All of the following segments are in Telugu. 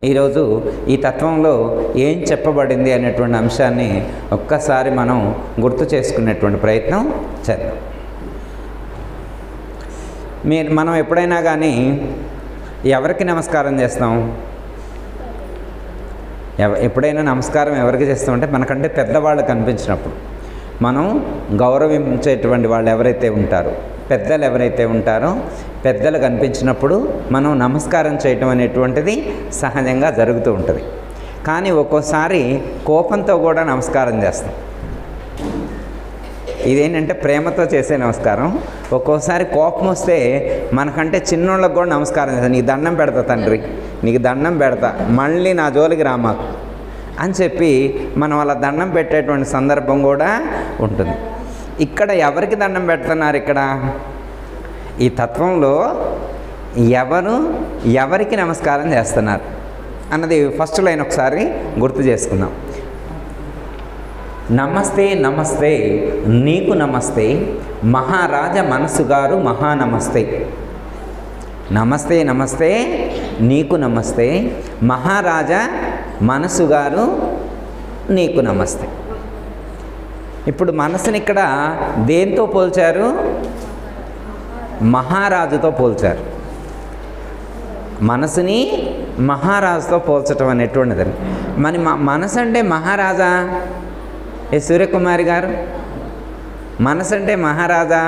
ఈరోజు ఈ తత్వంలో ఏం చెప్పబడింది అనేటువంటి అంశాన్ని ఒక్కసారి మనం గుర్తు చేసుకునేటువంటి ప్రయత్నం చేద్దాం. మనం ఎప్పుడైనా కానీ ఎవరికి నమస్కారం చేస్తాం? ఎప్పుడైనా నమస్కారం ఎవరికి చేస్తామంటే మనకంటే పెద్దవాళ్ళు కనిపించినప్పుడు, మనం గౌరవించేటువంటి వాళ్ళు ఎవరైతే ఉంటారో, పెద్దలు ఎవరైతే ఉంటారో, పెద్దలు కనిపించినప్పుడు మనం నమస్కారం చేయటం అనేటువంటిది సహజంగా జరుగుతూ ఉంటుంది. కానీ ఒక్కోసారి కోపంతో కూడా నమస్కారం చేస్తాం. ఇదేంటంటే ప్రేమతో చేసే నమస్కారం. ఒక్కోసారి కోపం వస్తే మనకంటే చిన్నోళ్ళకు కూడా నమస్కారం చేస్తాను. నీకు దండం పెడతా తండ్రి, నీకు దండం పెడతా, మళ్ళీ నా జోలికి రామాకు అని చెప్పి మనం అలా దండం పెట్టేటువంటి సందర్భం కూడా ఉంటుంది. ఇక్కడ ఎవరికి దండం పెడుతున్నారు? ఇక్కడ ఈ తత్వంలో ఎవరికి నమస్కారం చేస్తున్నారు అన్నది ఫస్ట్ లైన్ ఒకసారి గుర్తు చేసుకుందాం. నమస్తే నమస్తే నీకు నమస్తే, మహారాజ మనసు గారు మహానమస్తే. నమస్తే నమస్తే నీకు నమస్తే, మహారాజా మనసు గారు నీకు నమస్తే. ఇప్పుడు మనసుని ఇక్కడ దేంతో పోల్చారు? మహారాజుతో పోల్చారు. మనసుని మహారాజుతో పోల్చటం అనేటువంటిది. మరి మనసు అంటే మహారాజా? ఏ సూర్యకుమారి గారు, మనసు అంటే మహారాజా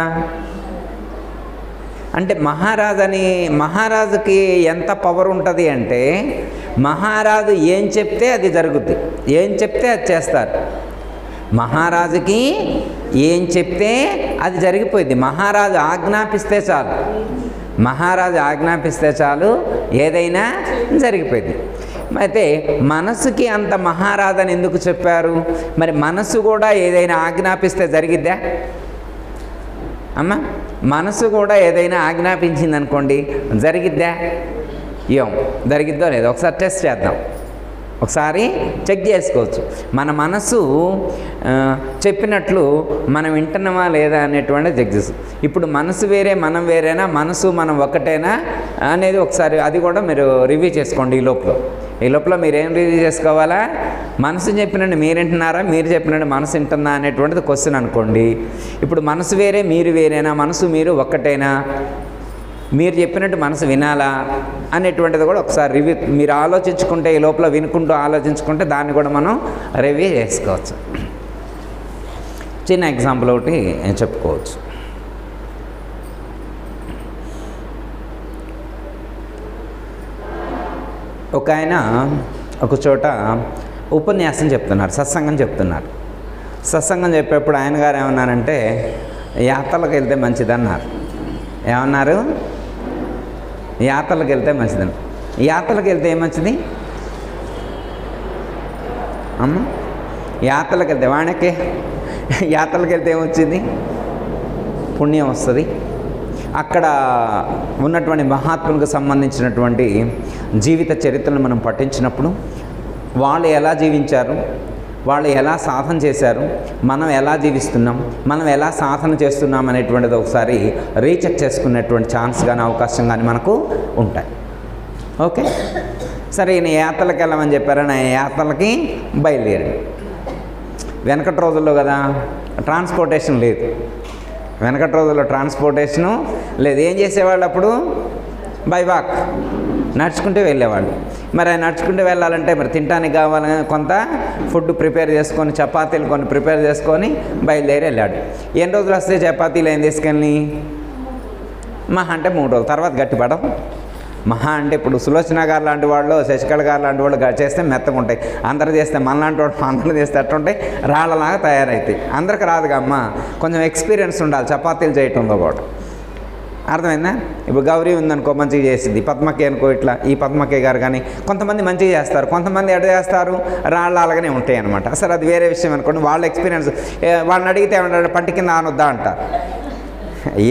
అంటే మహారాజుకి ఎంత పవర్ ఉంటుంది అంటే, మహారాజు ఏం చెప్తే అది జరుగుద్ది, ఏం చెప్తే అది చేస్తారు. మహారాజుకి ఏం చెప్తే అది జరిగిపోయింది. మహారాజు ఆజ్ఞాపిస్తే చాలు, మహారాజు ఆజ్ఞాపిస్తే చాలు, ఏదైనా జరిగిపోయింది. అయితే మనసుకి అంత మహారాజు అని ఎందుకు చెప్పారు? మరి మనసు కూడా ఏదైనా ఆజ్ఞాపిస్తే జరిగిద్దా అమ్మ? మనసు కూడా ఏదైనా ఆజ్ఞాపించింది అనుకోండి, జరిగిద్దా? ఏం జరిగిద్దో లేదో ఒకసారి టెస్ట్ చేద్దాం, ఒకసారి చెక్ చేసుకోవచ్చు. మన మనసు చెప్పినట్లు మనం వింటున్నామా లేదా అనేటువంటి చెక్ చేసు. ఇప్పుడు మనసు వేరే మనం వేరేనా, మనసు మనం ఒకటేనా అనేది ఒకసారి అది కూడా మీరు రివ్యూ చేసుకోండి. ఈ లోపల మీరేం రివ్యూ చేసుకోవాలా? మనసు చెప్పినట్టు మీరు వింటున్నారా, మీరు చెప్పినట్టు మనసు వింటుందా అనేటువంటిది క్వశ్చన్ అనుకోండి. ఇప్పుడు మనసు వేరే మీరు వేరేనా, మనసు మీరు ఒక్కటేనా, మీరు చెప్పినట్టు మనసు వినాలా అనేటువంటిది కూడా ఒకసారి రివ్యూ మీరు ఆలోచించుకుంటే, ఈ లోపల వినుకుంటూ ఆలోచించుకుంటే దాన్ని కూడా మనం రివ్యూ చేసుకోవచ్చు. చిన్న ఎగ్జాంపుల్ ఒకటి చెప్పుకోవచ్చు. ఒక ఆయన ఒక చోట ఉపన్యాసం చెప్తున్నారు, సత్సంగం చెప్తున్నారు. సత్సంగం చెప్పేప్పుడు ఆయన గారు ఏమన్నారంటే, యాత్రలకు వెళ్తే మంచిదన్నారు. ఏమన్నారు? యాత్రలకు వెళ్తే మంచిదని. యాత్రలకు వెళ్తే ఏం మంచిది అమ్మ? యాత్రలకు వెళ్తే వాణకే యాత్రలకు వెళ్తే ఏమొచ్చింది? పుణ్యం వస్తుంది. అక్కడ ఉన్నటువంటి మహాత్ములకు సంబంధించినటువంటి జీవిత చరిత్రను మనం పఠించినప్పుడు వాళ్ళు ఎలా జీవించారు, వాళ్ళు ఎలా సాధన చేశారు, మనం ఎలా జీవిస్తున్నాం, మనం ఎలా సాధన చేస్తున్నాం అనేటువంటిది ఒకసారి రీచెక్ చేసుకునేటువంటి ఛాన్స్ కానీ అవకాశం కానీ మనకు ఉంటాయి. ఓకే, సరే ఈయన యాత్రలకు వెళ్ళమని చెప్పారని ఆయన యాత్రలకి బయలుదేరాడు. వెనకటి రోజుల్లో కదా ట్రాన్స్పోర్టేషన్ లేదు, వెనకటి రోజుల్లో ట్రాన్స్పోర్టేషను లేదు. ఏం చేసేవాళ్ళు అప్పుడు? బై వాక్, నడుచుకుంటూ వెళ్ళేవాళ్ళు. మరి ఆయన నడుచుకుంటూ వెళ్ళాలంటే మరి తినడానికి కావాలని కొంత ఫుడ్ ప్రిపేర్ చేసుకొని, చపాతీలు కొన్ని ప్రిపేర్ చేసుకొని బయలుదేరి వెళ్ళాడు. ఎన్ని రోజులు వస్తే చపాతీలు ఏం తీసుకెళ్ళి? మహా అంటే 3 రోజులు, తర్వాత గట్టిపడవు. మహా అంటే ఇప్పుడు సులోచన గారు లాంటి వాళ్ళు, శశికళ గారు లాంటి వాళ్ళు చేస్తే మెత్తగా ఉంటాయి. అందరూ చేస్తే మనలాంటి వాళ్ళు అందరూ చేస్తే అట్టుంటాయి, రాళ్ళలాగా తయారవుతాయి. అందరికి రాదుగా అమ్మ, కొంచెం ఎక్స్పీరియన్స్ ఉండాలి చపాతీలు చేయటంలో కూడా. అర్థమైందా? ఇప్పుడు గౌరీ ఉందనుకో మంచిగా చేసింది, పద్మకే అనుకో ఇట్లా, ఈ పద్మకే గారు కానీ కొంతమంది మంచిగా చేస్తారు, కొంతమంది ఎడ చేస్తారు రాళ్ళు అలాగనే ఉంటాయి అనమాట. అసలు అది వేరే విషయం అనుకోండి. వాళ్ళ ఎక్స్పీరియన్స్, వాళ్ళని అడిగితే ఏమంటారు? పంటి కింద ఆనొద్దా అంటారు.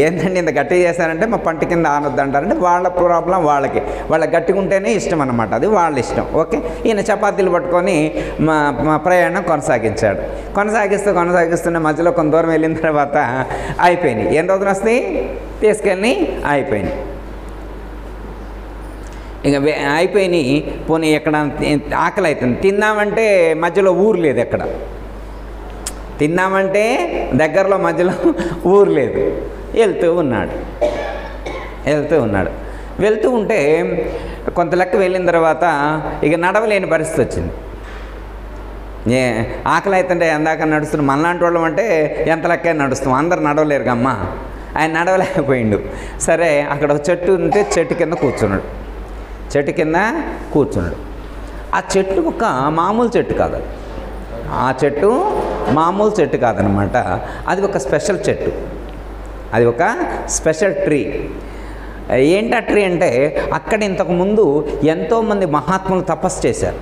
ఏంటండి ఇంత గట్టిగా చేశారంటే మా పంటి కింద ఆనొద్దు అంటారంటే వాళ్ళ ప్రాబ్లం వాళ్ళకి, వాళ్ళ గట్టిగా ఉంటేనే ఇష్టం అన్నమాట, అది వాళ్ళ ఇష్టం. ఓకే, ఈయన చపాతీలు పట్టుకొని మా ప్రయాణం కొనసాగిస్తున్న మధ్యలో కొంత దూరం వెళ్ళిన తర్వాత అయిపోయినాయి. ఎన్ని రోజులు వస్తాయి? తీసుకెళ్ళి అయిపోయినాయి. ఇక అయిపోయినాయి. పోనీ ఎక్కడ ఆకలి అవుతుంది, తిందామంటే మధ్యలో ఊరు లేదు, ఎక్కడ తిందామంటే దగ్గరలో మధ్యలో ఊరు లేదు. వెళ్తూ ఉన్నాడు. వెళ్తూ ఉంటే కొంత లెక్క వెళ్ళిన తర్వాత ఇక నడవలేని పరిస్థితి వచ్చింది. ఆకలి అవుతుంటే ఎందాక నడుస్తున్నాం, మనలాంటి వాళ్ళం అంటే ఎంత లెక్క నడుస్తాం, అందరు నడవలేరు కమ్మా. ఆయన నడవలేకపోయిండు. సరే అక్కడ ఒక చెట్టు ఉంటే చెట్టు కింద కూర్చున్నాడు. ఆ చెట్టు ఒక మామూలు చెట్టు కాదు, ఆ చెట్టు మామూలు చెట్టు కాదనమాట. అది ఒక స్పెషల్ చెట్టు, అది ఒక స్పెషల్ ట్రీ. ఏంటి ఆ ట్రీ అంటే, అక్కడ ఇంతకుముందు ఎంతోమంది మహాత్ములు తపస్సు చేశారు.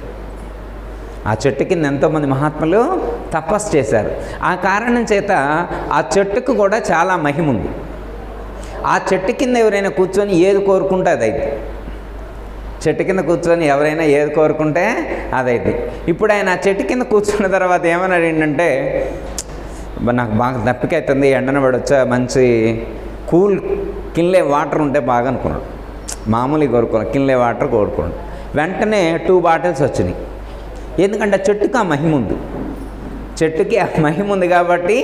ఆ చెట్టు కింద ఎంతోమంది మహాత్ములు తపస్సు చేశారు. ఆ కారణం చేత ఆ చెట్టుకు కూడా చాలా మహిమ ఉంది. ఆ చెట్టు కింద ఎవరైనా కూర్చొని ఏది కోరుకుంటే అదైతే, చెట్టు కింద కూర్చొని ఎవరైనా ఏది కోరుకుంటే అదైతే. ఇప్పుడు ఆయన ఆ చెట్టు కింద కూర్చున్న తర్వాత ఏమన్నాడు ఏంటంటే, నాకు బాగా దప్పికైతుంది, ఎండన పడొచ్చా, మంచి కూల్ కిన్లే వాటర్ ఉంటే బాగా అనుకున్నాడు. మామూలుగా కోరుకున్నాడు, కిన్లే వాటర్ కోరుకున్నాడు. వెంటనే 2 బాటిల్స్ వచ్చినాయి. ఎందుకంటే ఆ చెట్టుకి ఆ మహిమ ఉంది, చెట్టుకి ఆ మహిమ ఉంది కాబట్టి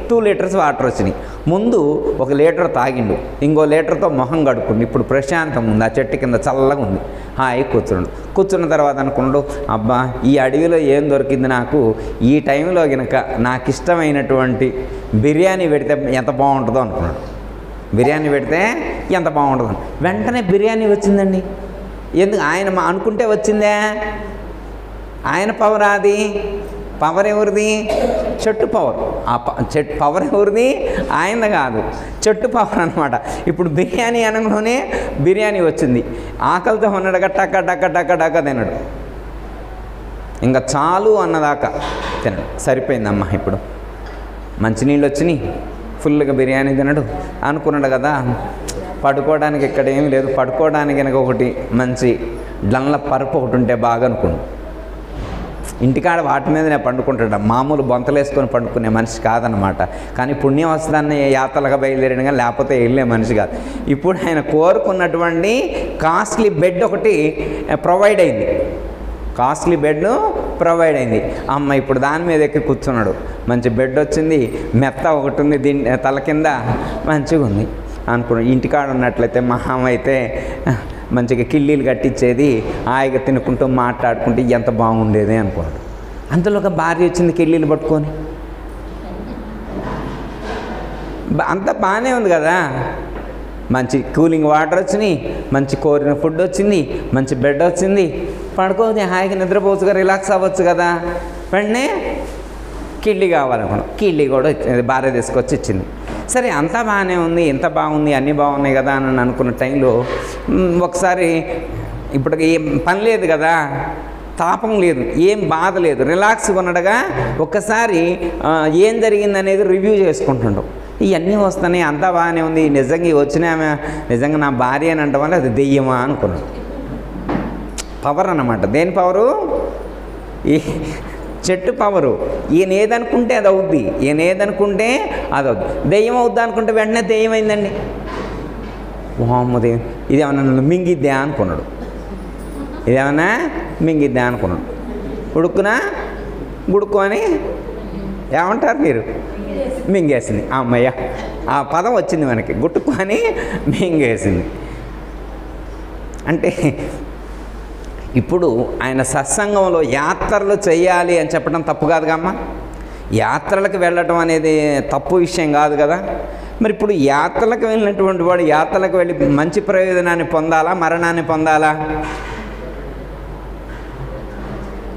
2 లీటర్స్ వాటర్ వచ్చినాయి. ముందు 1 లీటర్ తాగిండు, ఇంకో లీటర్తో మొహం కడుక్కుండు. ఇప్పుడు ప్రశాంతం ఉంది, ఆ చెట్టు కింద చల్లగా ఉంది, హాయి కూర్చున్న తర్వాత అనుకున్నాడు, అబ్బా ఈ అడవిలో ఏం దొరికింది నాకు, ఈ టైంలో కనుక నాకు ఇష్టమైనటువంటి బిర్యానీ పెడితే ఎంత బాగుంటుందో అనుకున్నాడు. బిర్యానీ పెడితే ఎంత బాగుంటుందో. వెంటనే బిర్యానీ వచ్చిందండి. ఎందుకు ఆయన అనుకుంటే వచ్చిందే, ఆయన పవర్. అది పవర్ ఎవరిది? చెట్టు పవర్. ఆ చెట్టు పవర్ ఎవరిది? ఆయనది కాదు, చెట్టు పవర్ అనమాట. ఇప్పుడు బిర్యానీ అనగానే బిర్యానీ వచ్చింది. ఆకలితో ఉన్నాడుగా టక్క టక్క టక్క టక్క తినడు, ఇంకా చాలు అన్నదాకా తినడు. సరిపోయిందమ్మా, ఇప్పుడు మంచినీళ్ళు వచ్చినాయి, ఫుల్గా బిర్యానీ తినడు. అనుకున్నాడు కదా పడుకోవడానికి ఇక్కడ ఏం లేదు, పడుకోవడానికి కనుక ఒకటి మంచి డ్లన్ల పరుపు ఒకటి ఉంటే బాగా అనుకున్నాడు. ఇంటికాడ వాటి మీదనే పండుకుంటాడు, మామూలు బొంతలు వేసుకొని పండుకునే మనిషి కాదనమాట. కానీ పుణ్యం వస్తుందని యాత్రలుగా బయలుదేరిన కానీ లేకపోతే వెళ్ళే మనిషి కాదు. ఇప్పుడు ఆయన కోరుకున్నటువంటి కాస్ట్లీ బెడ్ ఒకటి ప్రొవైడ్ అయింది, కాస్ట్లీ బెడ్ ప్రొవైడ్ అయింది. అమ్మ ఇప్పుడు దాని మీద ఎక్కి కూర్చున్నాడు. మంచి బెడ్ వచ్చింది, మెత్త ఒకటి ఉంది, దీని తల కింద మంచిగా ఉంది అనుకున్నాడు. ఇంటికాడ ఉన్నట్లయితే మహా అయితే మంచిగా కిళ్ళీలు కట్టించేది, హాయిగా తినుకుంటూ మాట్లాడుకుంటూ ఎంత బాగుండేది అనుకున్నాడు. అంతలో ఒక భార్య వచ్చింది కిళ్ళీలు పట్టుకొని. అంతా బాగానే ఉంది కదా, మంచి కూలింగ్ వాటర్ వచ్చినాయి, మంచి కోరిన ఫుడ్ వచ్చింది, మంచి బెడ్ వచ్చింది, పడుకోవచ్చు, హాయిగా నిద్రపోవచ్చు, రిలాక్స్ అవ్వచ్చు కదా. వెంటనే కిళ్ళీ కావాలనుకున్నాం, కిళ్ళీ కూడా భార్య తీసుకొచ్చి ఇచ్చింది. సరే అంతా బాగానే ఉంది, ఎంత బాగుంది, అన్నీ బాగున్నాయి కదా అని అనుకున్న టైంలో ఒకసారి ఇప్పుడు ఏం పని లేదు కదా, తాపం లేదు, ఏం బాధ లేదు, రిలాక్స్గా ఉన్నట్టుగా ఒక్కసారి ఏం జరిగిందనేది రివ్యూ చేసుకుంటుంటాం. ఇవన్నీ వస్తున్నాయి, అంతా బాగానే ఉంది, నిజంగా వచ్చిన ఆమె నిజంగా నా భార్య అని అంటాం వల్ల అది దెయ్యమా అనుకున్నాడు. పవర్ అన్నమాట. దేని పవరు? ఈ చెట్టు పవరు. ఈయన ఏదనుకుంటే అది అవుద్ది, ఈయన ఏదనుకుంటే అది అవుద్ది. దెయ్యం అవుద్ది అనుకుంటే వెంటనే దెయ్యం అయిందండి. వామ్మో దెయ్యం, ఇదేమన్నా మింగిద్దా అనుకున్నాడు, ఇదేమన్నా మింగిద్దా అనుకున్నాడు. గుడుకు అని ఏమంటారు మీరు? మింగేసింది. అమ్మయ్య, ఆ పదం వచ్చింది మనకి, గుట్టుకు అని మింగేసింది. అంటే ఇప్పుడు ఆయన సత్సంగంలో యాత్రలు చేయాలి అని చెప్పడం తప్పు కాదు కమ్మా. యాత్రలకు వెళ్ళటం అనేది తప్పు విషయం కాదు కదా. మరి ఇప్పుడు యాత్రలకు వెళ్ళినటువంటి వాడు యాత్రలకు వెళ్ళి మంచి ప్రయోజనాన్ని పొందాలా, మరణాన్ని పొందాలా?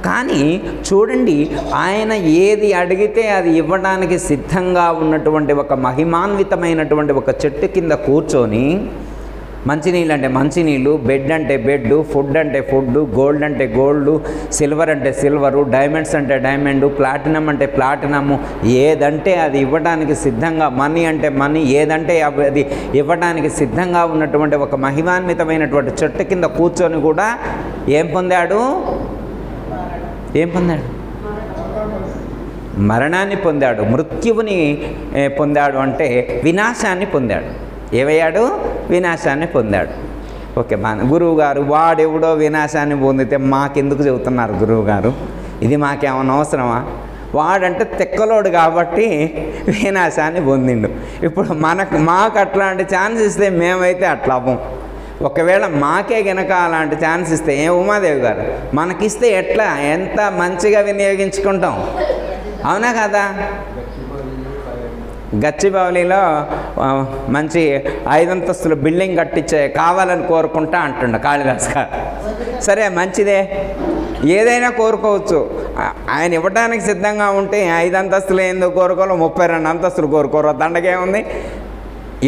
కానీ చూడండి, ఆయన ఏది అడిగితే అది ఇవ్వడానికి సిద్ధంగా ఉన్నటువంటి ఒక మహిమాన్వితమైనటువంటి ఒక చెట్టు కింద కూర్చొని, మంచినీళ్ళు అంటే మంచినీళ్ళు, బెడ్ అంటే బెడ్, ఫుడ్ అంటే ఫుడ్, గోల్డ్ అంటే గోల్డ్, సిల్వర్ అంటే సిల్వరు, డైమండ్స్ అంటే డైమండ్, ప్లాటినం అంటే ప్లాటినము, ఏదంటే అది ఇవ్వడానికి సిద్ధంగా, మనీ అంటే మనీ, ఏదంటే అది ఇవ్వడానికి సిద్ధంగా ఉన్నటువంటి ఒక మహిమాన్వితమైనటువంటి చెట్టు కింద కూర్చొని కూడా ఏం పొందాడు? మరణాన్ని పొందాడు, మృత్యువుని పొందాడు. అంటే వినాశాన్ని పొందాడు. ఏమయ్యాడు? వినాశాన్ని పొందాడు. ఓకే బాగా గురువుగారు వాడెవడో వినాశాన్ని పొందితే మాకెందుకు చెబుతున్నారు గురువుగారు, ఇది మాకేమన్నా అవసరమా? వాడంటే తెక్కలోడు కాబట్టి వినాశాన్ని పొందిండు. ఇప్పుడు మాకు అట్లాంటి ఛాన్స్ ఇస్తే మేమైతే అట్లా అవ్వం. ఒకవేళ మాకే గనక అలాంటి ఛాన్స్ ఇస్తే ఉమాదేవి గారు మనకిస్తే ఎట్లా ఎంత మంచిగా వినియోగించుకుంటాం, అవునా కదా? గచ్చిబౌలిలో మంచి 5 అంతస్తుల బిల్డింగ్ కట్టించే కావాలని కోరుకుంటా అంటుండ కాళిదాస్ గారు. సరే మంచిదే, ఏదైనా కోరుకోవచ్చు. ఆయన ఇవ్వడానికి సిద్ధంగా ఉంటే 5 అంతస్తులు ఎందుకు కోరుకోవాలో 32 అంతస్తులు కోరుకోరు, దండగేముంది?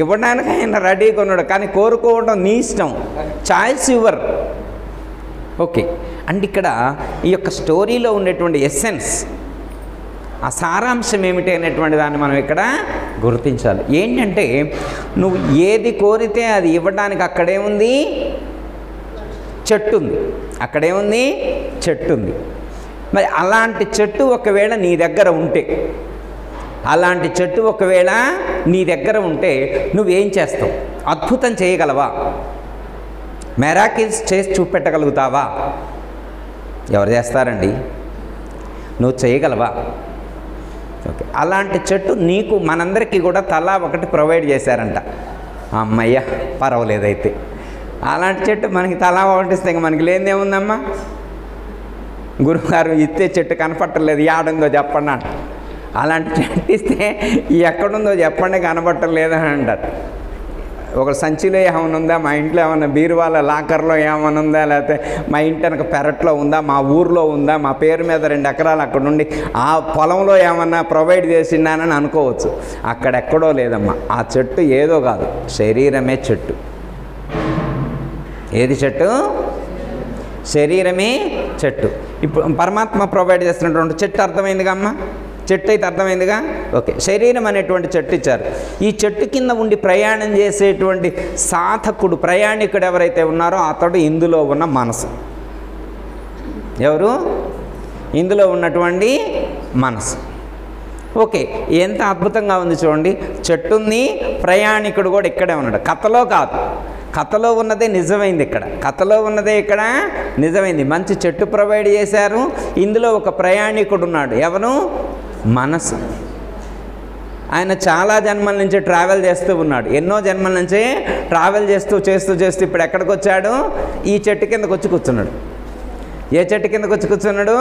ఇవ్వడానికి ఆయన రెడీగా ఉన్నాడు, కానీ కోరుకోవడం నీ ఇష్టం, చాయిస్ యువర్. ఓకే, అంటే ఇక్కడ ఈ యొక్క స్టోరీలో ఉండేటువంటి ఎస్సెన్స్, ఆ సారాంశం ఏమిటి అనేటువంటి దాన్ని మనం ఇక్కడ గుర్తించాలి. ఏంటంటే నువ్వు ఏది కోరితే అది ఇవ్వడానికి అక్కడేముంది, చెట్టు ఉంది. అక్కడేముంది, చెట్టు ఉంది. మరి అలాంటి చెట్టు ఒకవేళ నీ దగ్గర ఉంటే, అలాంటి చెట్టు ఒకవేళ నీ దగ్గర ఉంటే నువ్వేం చేస్తావు? అద్భుతం చేయగలవా? మెరాకిల్స్ చేసి చూపెట్టగలుగుతావా? ఎవరు చేస్తారండి? నువ్వు చేయగలవా? ఓకే, అలాంటి చెట్టు నీకు మనందరికీ కూడా తలా ఒకటి ప్రొవైడ్ చేశారంట. అమ్మయ్య పర్వాలేదైతే. అలాంటి చెట్టు మనకి తలా ఒకటి ఇస్తే ఇంకా మనకి లేనిదేముందమ్మా? గురువుగారు ఇస్తే చెట్టు కనపట్టలేదు, ఏడుందో చెప్పండి అంట. అలాంటి చెట్టు ఇస్తే ఎక్కడుందో చెప్పండి, కనపట్టలేదని అంటారు. ఒక సంచిలో ఏమైనా ఉందా, మా ఇంట్లో ఏమన్నా బీరువాల లాకర్లో ఏమైనా ఉందా, లేకపోతే మా ఇంటి వెనక పెరట్లో ఉందా, మా ఊర్లో ఉందా, మా పేరు మీద 2 ఎకరాలు అక్కడ ఉండి ఆ పొలంలో ఏమన్నా ప్రొవైడ్ చేసిండానని అనుకోవచ్చు. అక్కడెక్కడో లేదమ్మా. ఆ చెట్టు ఏదో కాదు, శరీరమే చెట్టు. ఏది చెట్టు? శరీరమే చెట్టు. ఇప్పుడు పరమాత్మ ప్రొవైడ్ చేస్తున్నటువంటి చెట్టు అర్థమైందిగా అమ్మ? చెట్టు అయితే అర్థమైందిగా? ఓకే, శరీరం అనేటువంటి చెట్టు ఇచ్చారు. ఈ చెట్టు కింద ఉండి ప్రయాణం చేసేటువంటి సాధకుడు, ప్రయాణికుడు ఎవరైతే ఉన్నారో అతడు ఇందులో ఉన్న మనసు. ఎవరు? ఇందులో ఉన్నటువంటి మనసు. ఓకే, ఎంత అద్భుతంగా ఉంది చూడండి. చెట్టుంది, ప్రయాణికుడు కూడా ఇక్కడే ఉన్నాడు. కథలో కాదు, కథలో ఉన్నదే నిజమైంది ఇక్కడ. కథలో ఉన్నదే ఇక్కడ నిజమైంది. మంచి చెట్టు ప్రొవైడ్ చేశారు, ఇందులో ఒక ప్రయాణికుడు ఉన్నాడు. ఎవరు? మనసు. ఆయన చాలా జన్మల నుంచి ట్రావెల్ చేస్తూ ఉన్నాడు, ఎన్నో జన్మల నుంచి ట్రావెల్ చేస్తూ ఇప్పుడు ఎక్కడికి వచ్చాడు? ఈ చెట్టు కిందకు వచ్చి కూర్చున్నాడు. ఏ చెట్టు కిందకు వచ్చి కూర్చున్నాడు?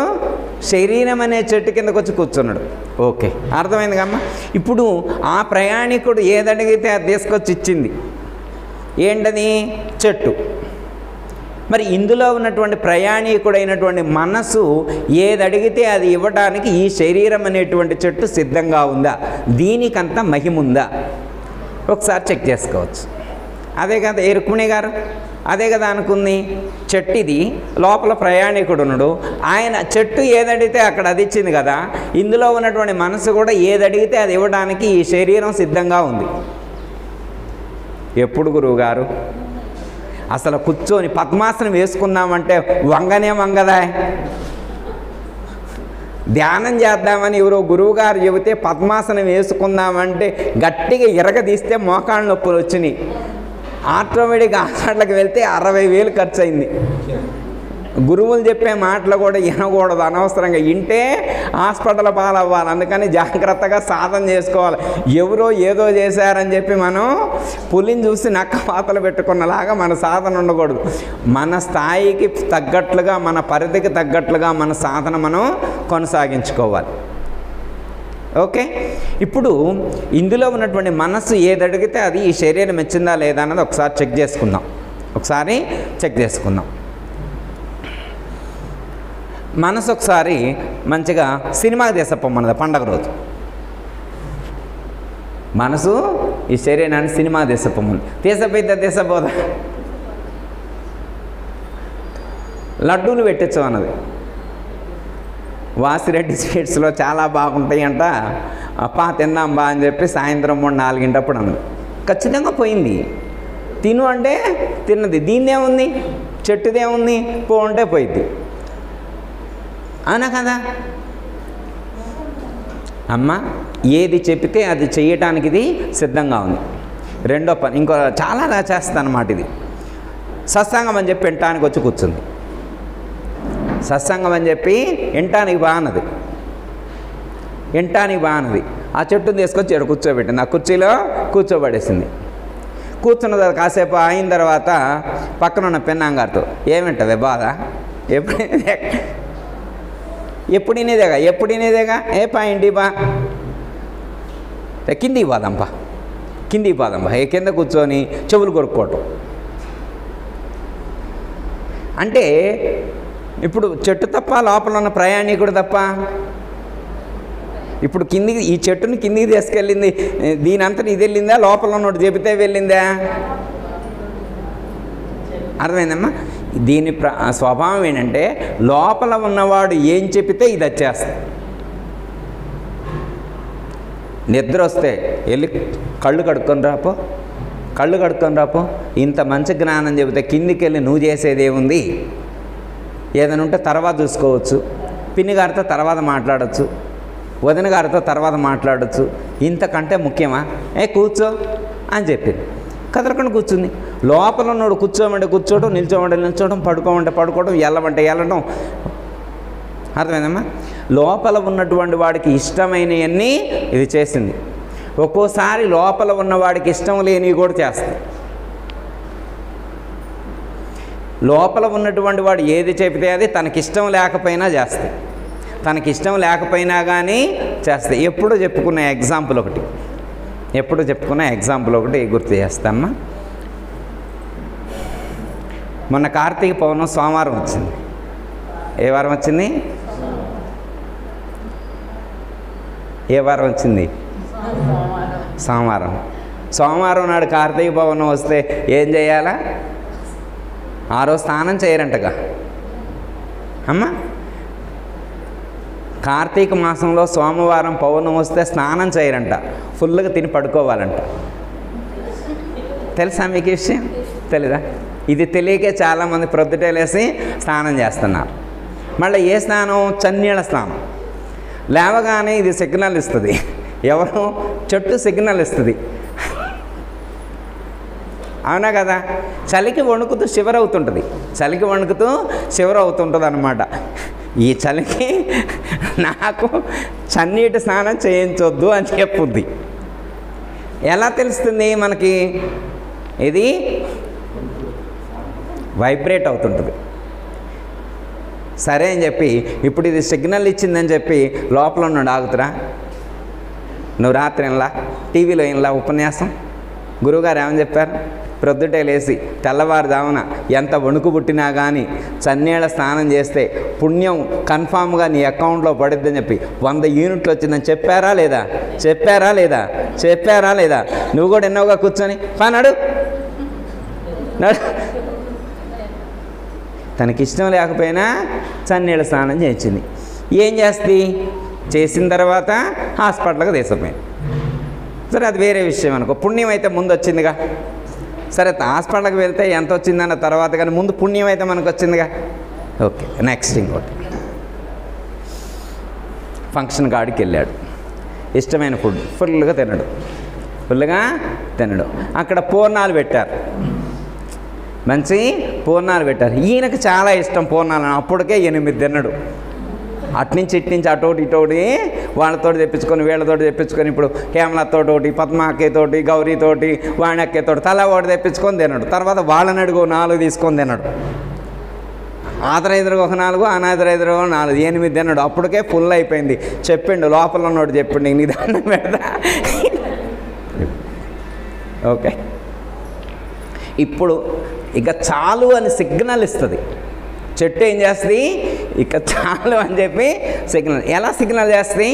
శరీరం అనే చెట్టు కిందకు వచ్చి కూర్చున్నాడు. ఓకే, అర్థమైంది కమ్మా? ఇప్పుడు ఆ ప్రయాణికుడు ఏదడిగితే అది తీసుకొచ్చి ఇచ్చింది. ఏంటది? చెట్టు. మరి ఇందులో ఉన్నటువంటి ప్రయాణికుడైనటువంటి మనసు ఏది అడిగితే అది ఇవ్వడానికి ఈ శరీరం అనేటువంటి చెట్టు సిద్ధంగా ఉందా? దీనికంత మహిముందా? ఒకసారి చెక్ చేసుకోవచ్చు. అదే కదా రుక్మిణి గారు, అదే కదా అనుకుంది. చెట్టు ఇది, లోపల ప్రయాణికుడు ఉన్నాడు. ఆయన చెట్టు ఏదడిగితే అక్కడ అది ఇచ్చింది కదా. ఇందులో ఉన్నటువంటి మనసు కూడా ఏది అడిగితే అది ఇవ్వడానికి ఈ శరీరం సిద్ధంగా ఉంది. ఎప్పుడు గురువుగారు? అసలు కూర్చొని పద్మాసనం వేసుకుందామంటే వంగనే వంగదా? ధ్యానం చేద్దామని ఎవరో గురువుగారు చెబితే పద్మాసనం వేసుకుందామంటే గట్టిగా ఇరగదీస్తే మోకాళ్ళ నొప్పులు వచ్చినాయి. ఆటోమేటిక్గా హాస్పిటల్కి వెళ్తే 60,000 ఖర్చు అయింది. గురువులు చెప్పే మాటలు కూడా వినకూడదు, అనవసరంగా వింటే హాస్పిటల్ పాలవ్వాలి. అందుకని జాగ్రత్తగా సాధన చేసుకోవాలి. ఎవరో ఏదో చేశారని చెప్పి మనం పులిని చూసి నక్క పాతలు పెట్టుకున్నలాగా మన సాధన ఉండకూడదు. మన స్థాయికి తగ్గట్లుగా, మన పరిధికి తగ్గట్లుగా మన సాధన మనం కొనసాగించుకోవాలి. ఓకే, ఇప్పుడు ఇందులో ఉన్నటువంటి మనసు ఏది అడిగితే అది ఈ శరీరం మెచ్చిందా లేదా అన్నది ఒకసారి చెక్ చేసుకుందాం. మనసు ఒకసారి మంచిగా సినిమాకి తీసప్పమన్నది పండగ రోజు. మనసు ఈ శరీరాన్ని సినిమాకి తీసప్పమని తీసపోదా? లడ్డూలు పెట్టించమన్నది. వాసిరెడ్డి స్వీట్స్లో చాలా బాగుంటాయి అంట, అప్పా తిందాం బా అని చెప్పి సాయంత్రం 3-4 గంటప్పుడు అన్నది. ఖచ్చితంగా పోయింది. తిను అంటే తిన్నది. దీన్నేముంది? చెట్టుదేముంది? పో అంటే పోయింది. అవునా కదా అమ్మ? ఏది చెప్తే అది చేయటానికి ఇది సిద్ధంగా ఉంది. రెండో పని ఇంకో చాలా చేస్తాను అన్నమాట. ఇది సత్సంగం అని చెప్పి వినటానికి వచ్చి కూర్చుంది. సత్సంగం అని చెప్పి వినటానికి బాగున్నది, వినటానికి బాగున్నది. ఆ చెట్టుని తీసుకొచ్చి ఇక్కడ కూర్చోబెట్టింది, ఆ కుర్చీలో కూర్చోబడేసింది. కూర్చున్న తర్వాత కాసేపు అయిన తర్వాత పక్కన ఉన్న పెన్నాంగారితో, ఏమింటుంది బాధ, ఎప్పుడు వినేదేగా ఏ పా ఇంటి బా, కిందికి పోదాంపా ఏ కింద కూర్చొని చెవులు కొరుక్కోవటం. అంటే ఇప్పుడు చెట్టు తప్ప లోపల ఉన్న ప్రయాణికుడు తప్ప. ఇప్పుడు కిందికి ఈ చెట్టుని కిందికి తీసుకెళ్ళింది దీని అంతటి ఇది వెళ్ళిందా, లోపల ఉన్నోడు చెబితే వెళ్ళిందా? అర్థమైందమ్మా? దీని స్వభావం ఏంటంటే లోపల ఉన్నవాడు ఏం చెప్పితే ఇది వచ్చేస్తుంది. నిద్ర వస్తే వెళ్ళి కళ్ళు కడుక్కొని రాపో, ఇంత మంచి జ్ఞానం చెబితే కిందికి వెళ్ళి నువ్వు చేసేది ఏముంది? ఏదైనా ఉంటే తర్వాత చూసుకోవచ్చు, పిన్ని గారితో తర్వాత మాట్లాడచ్చు, వదిన గారితో తర్వాత మాట్లాడచ్చు, ఇంతకంటే ముఖ్యమా? కూర్చో అని చెప్పింది. కదలకుండా కూర్చుంది. లోపల ఉన్నోడు కూర్చోమంటే కూర్చోవడం, నిల్చోవడం, పడుకోవడం, వెళ్ళడం. అర్థమైందమ్మా? లోపల ఉన్నటువంటి వాడికి ఇష్టమైనవన్నీ ఇది చేసింది. ఒక్కోసారి లోపల ఉన్నవాడికి ఇష్టం లేనివి కూడా చేస్తుంది. లోపల ఉన్నటువంటి వాడు ఏది చెబితే అది తనకిష్టం లేకపోయినా చేస్తాయి, తనకిష్టం లేకపోయినా కానీ చేస్తాయి. ఎప్పుడూ చెప్పుకున్న ఎగ్జాంపుల్ ఒకటి గుర్తు చేస్తామ్మా. మొన్న కార్తీక పౌర్ణమి సోమవారం వచ్చింది. ఏ వారం వచ్చింది? సోమవారం నాడు కార్తీక పౌర్ణమి వస్తే ఏం చేయాలా? ఆ రోజు స్నానం చేయరంటగా అమ్మ. కార్తీక మాసంలో సోమవారం పౌర్ణమి వస్తే స్నానం చేయరంట, ఫుల్గా తిని పడుకోవాలంట. తెలుసా మీకు ఈ విషయం? తెలీదా? ఇది తెలియకే చాలామంది ప్రొద్దుటేలేసి స్నానం చేస్తున్నారు. మళ్ళీ ఏ స్నానం? చన్నీళ్ళ స్నానం. లేవగానే ఇది సిగ్నల్ ఇస్తుంది. ఎవరు? చెట్టు సిగ్నల్ ఇస్తుంది. అవునా కదా? చలికి వణుకుతూ శివరవుతుంటుంది అన్నమాట. ఈ చలికి నాకు చన్నీటి స్నానం చేయించొద్దు అని చెప్పుద్ది. ఎలా తెలుస్తుంది మనకి? ఇది వైబ్రేట్ అవుతుంటుంది. సరే అని చెప్పి ఇప్పుడు ఇది సిగ్నల్ ఇచ్చిందని చెప్పి లోపల ఉన్నాడు ఆగుతురా? నువ్వు రాత్రి ఇన్లా టీవీలో ఇన్లా ఉపన్యాసం గురువుగారు ఏమని చెప్పారు? ప్రొద్దుటే లేచి తెల్లవారుదామున ఎంత వణుకు పుట్టినా కానీ చన్నీళ్ళ స్నానం చేస్తే పుణ్యం కన్ఫామ్గా నీ అకౌంట్లో పడుద్దని చెప్పి 100 యూనిట్లు వచ్చిందని చెప్పారా లేదా? నువ్వు కూడా ఎన్నోగా కూర్చొని నడు. తనకిష్టం లేకపోయినా చన్నీళ్ళ స్నానం చేయించింది. ఏం చేస్తుంది? చేసిన తర్వాత హాస్పిటల్కి తీసుకుపోయింది. సరే, అది వేరే విషయం అనుకో. పుణ్యం అయితే ముందు వచ్చిందిగా. సరే, హాస్పిటల్కి వెళ్తే ఎంత వచ్చిందన్న తర్వాత, కానీ ముందు పుణ్యం అయితే మనకు వచ్చిందిగా. ఓకే, నెక్స్ట్ ఇంకోటి. ఫంక్షన్ కాడికి వెళ్ళాడు. ఇష్టమైన ఫుడ్ ఫుల్గా తినడు. అక్కడ పూర్ణాలు పెట్టారు, మంచి పూర్ణాలు పెట్టారు. ఈయనకు చాలా ఇష్టం పూర్ణాలు. అప్పటికే 8 తిన్నాడు. అట్నుంచి ఇట్నుంచి అటోటి ఇటోటి వాళ్ళతోటి తెప్పించుకొని వీళ్ళతోటి తెప్పించుకొని, ఇప్పుడు హేమలతోటి ఒకటి, పద్మాకేతోటి, గౌరీతోటి, వాణక్కేతోటి తలా ఒకటి తెప్పించుకొని తిన్నాడు. తర్వాత వాళ్ళని అడుగు 4 తీసుకొని తిన్నాడు. ఆదరైదురుగా ఒక 4, అనాదరైదురుగా 4, 8 తిన్నాడు. అప్పటికే ఫుల్ అయిపోయింది. చెప్పిండు లోపల ఉన్నోడు, చెప్పిండు నీ దండం పెడతా. ఓకే, ఇప్పుడు ఇక చాలు అని సిగ్నల్ ఇస్తుంది చెట్టు. ఏం చేస్తుంది? ఇక చాలు అని చెప్పి సిగ్నల్. ఎలా సిగ్నల్ చేస్తుంది?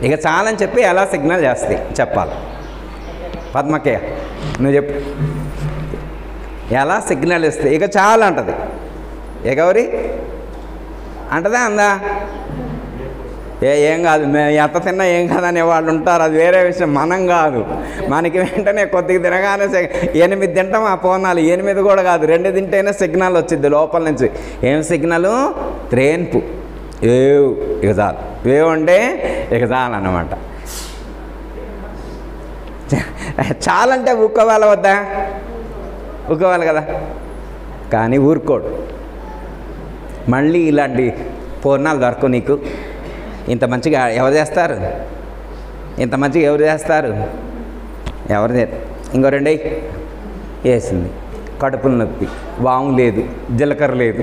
ఇక చాలని చెప్పి ఎలా సిగ్నల్ చేస్తుంది చెప్పాలి. పద్మకే నువ్వు చెప్పు, ఎలా సిగ్నల్ ఇస్తుంది? ఇక చాలు అంటది. ఏ గౌరీ అంటదా? అందా? ఏం కాదు, ఎంత తిన్నా ఏం కాదనే వాళ్ళు ఉంటారు, అది వేరే విషయం. మనం కాదు, మనకి వెంటనే కొద్దిగా తినగానే 8 తింటాం. ఆ పూర్ణాలు 8 కూడా కాదు, 2 తింటేనే సిగ్నల్ వచ్చింది లోపల నుంచి. ఏం సిగ్నలు? త్రేన్పు. ఇక చాలు. అంటే ఇక చాలు అన్నమాట. చాలంటే ఊక్కోవాల వద్దా? ఊరుకోవాలి కదా, కానీ ఊరుకోడు. మళ్ళీ ఇలాంటి పూర్ణాలు దొరకవు నీకు. ఇంత మంచిగా ఎవరు చేస్తారు? ఇంత మంచిగా ఎవరు చేస్తారు? ఎవరు ఇంకో రెండే వేసింది. కడుపులు నొప్పి, వాము లేదు, జీలకర్ర లేదు,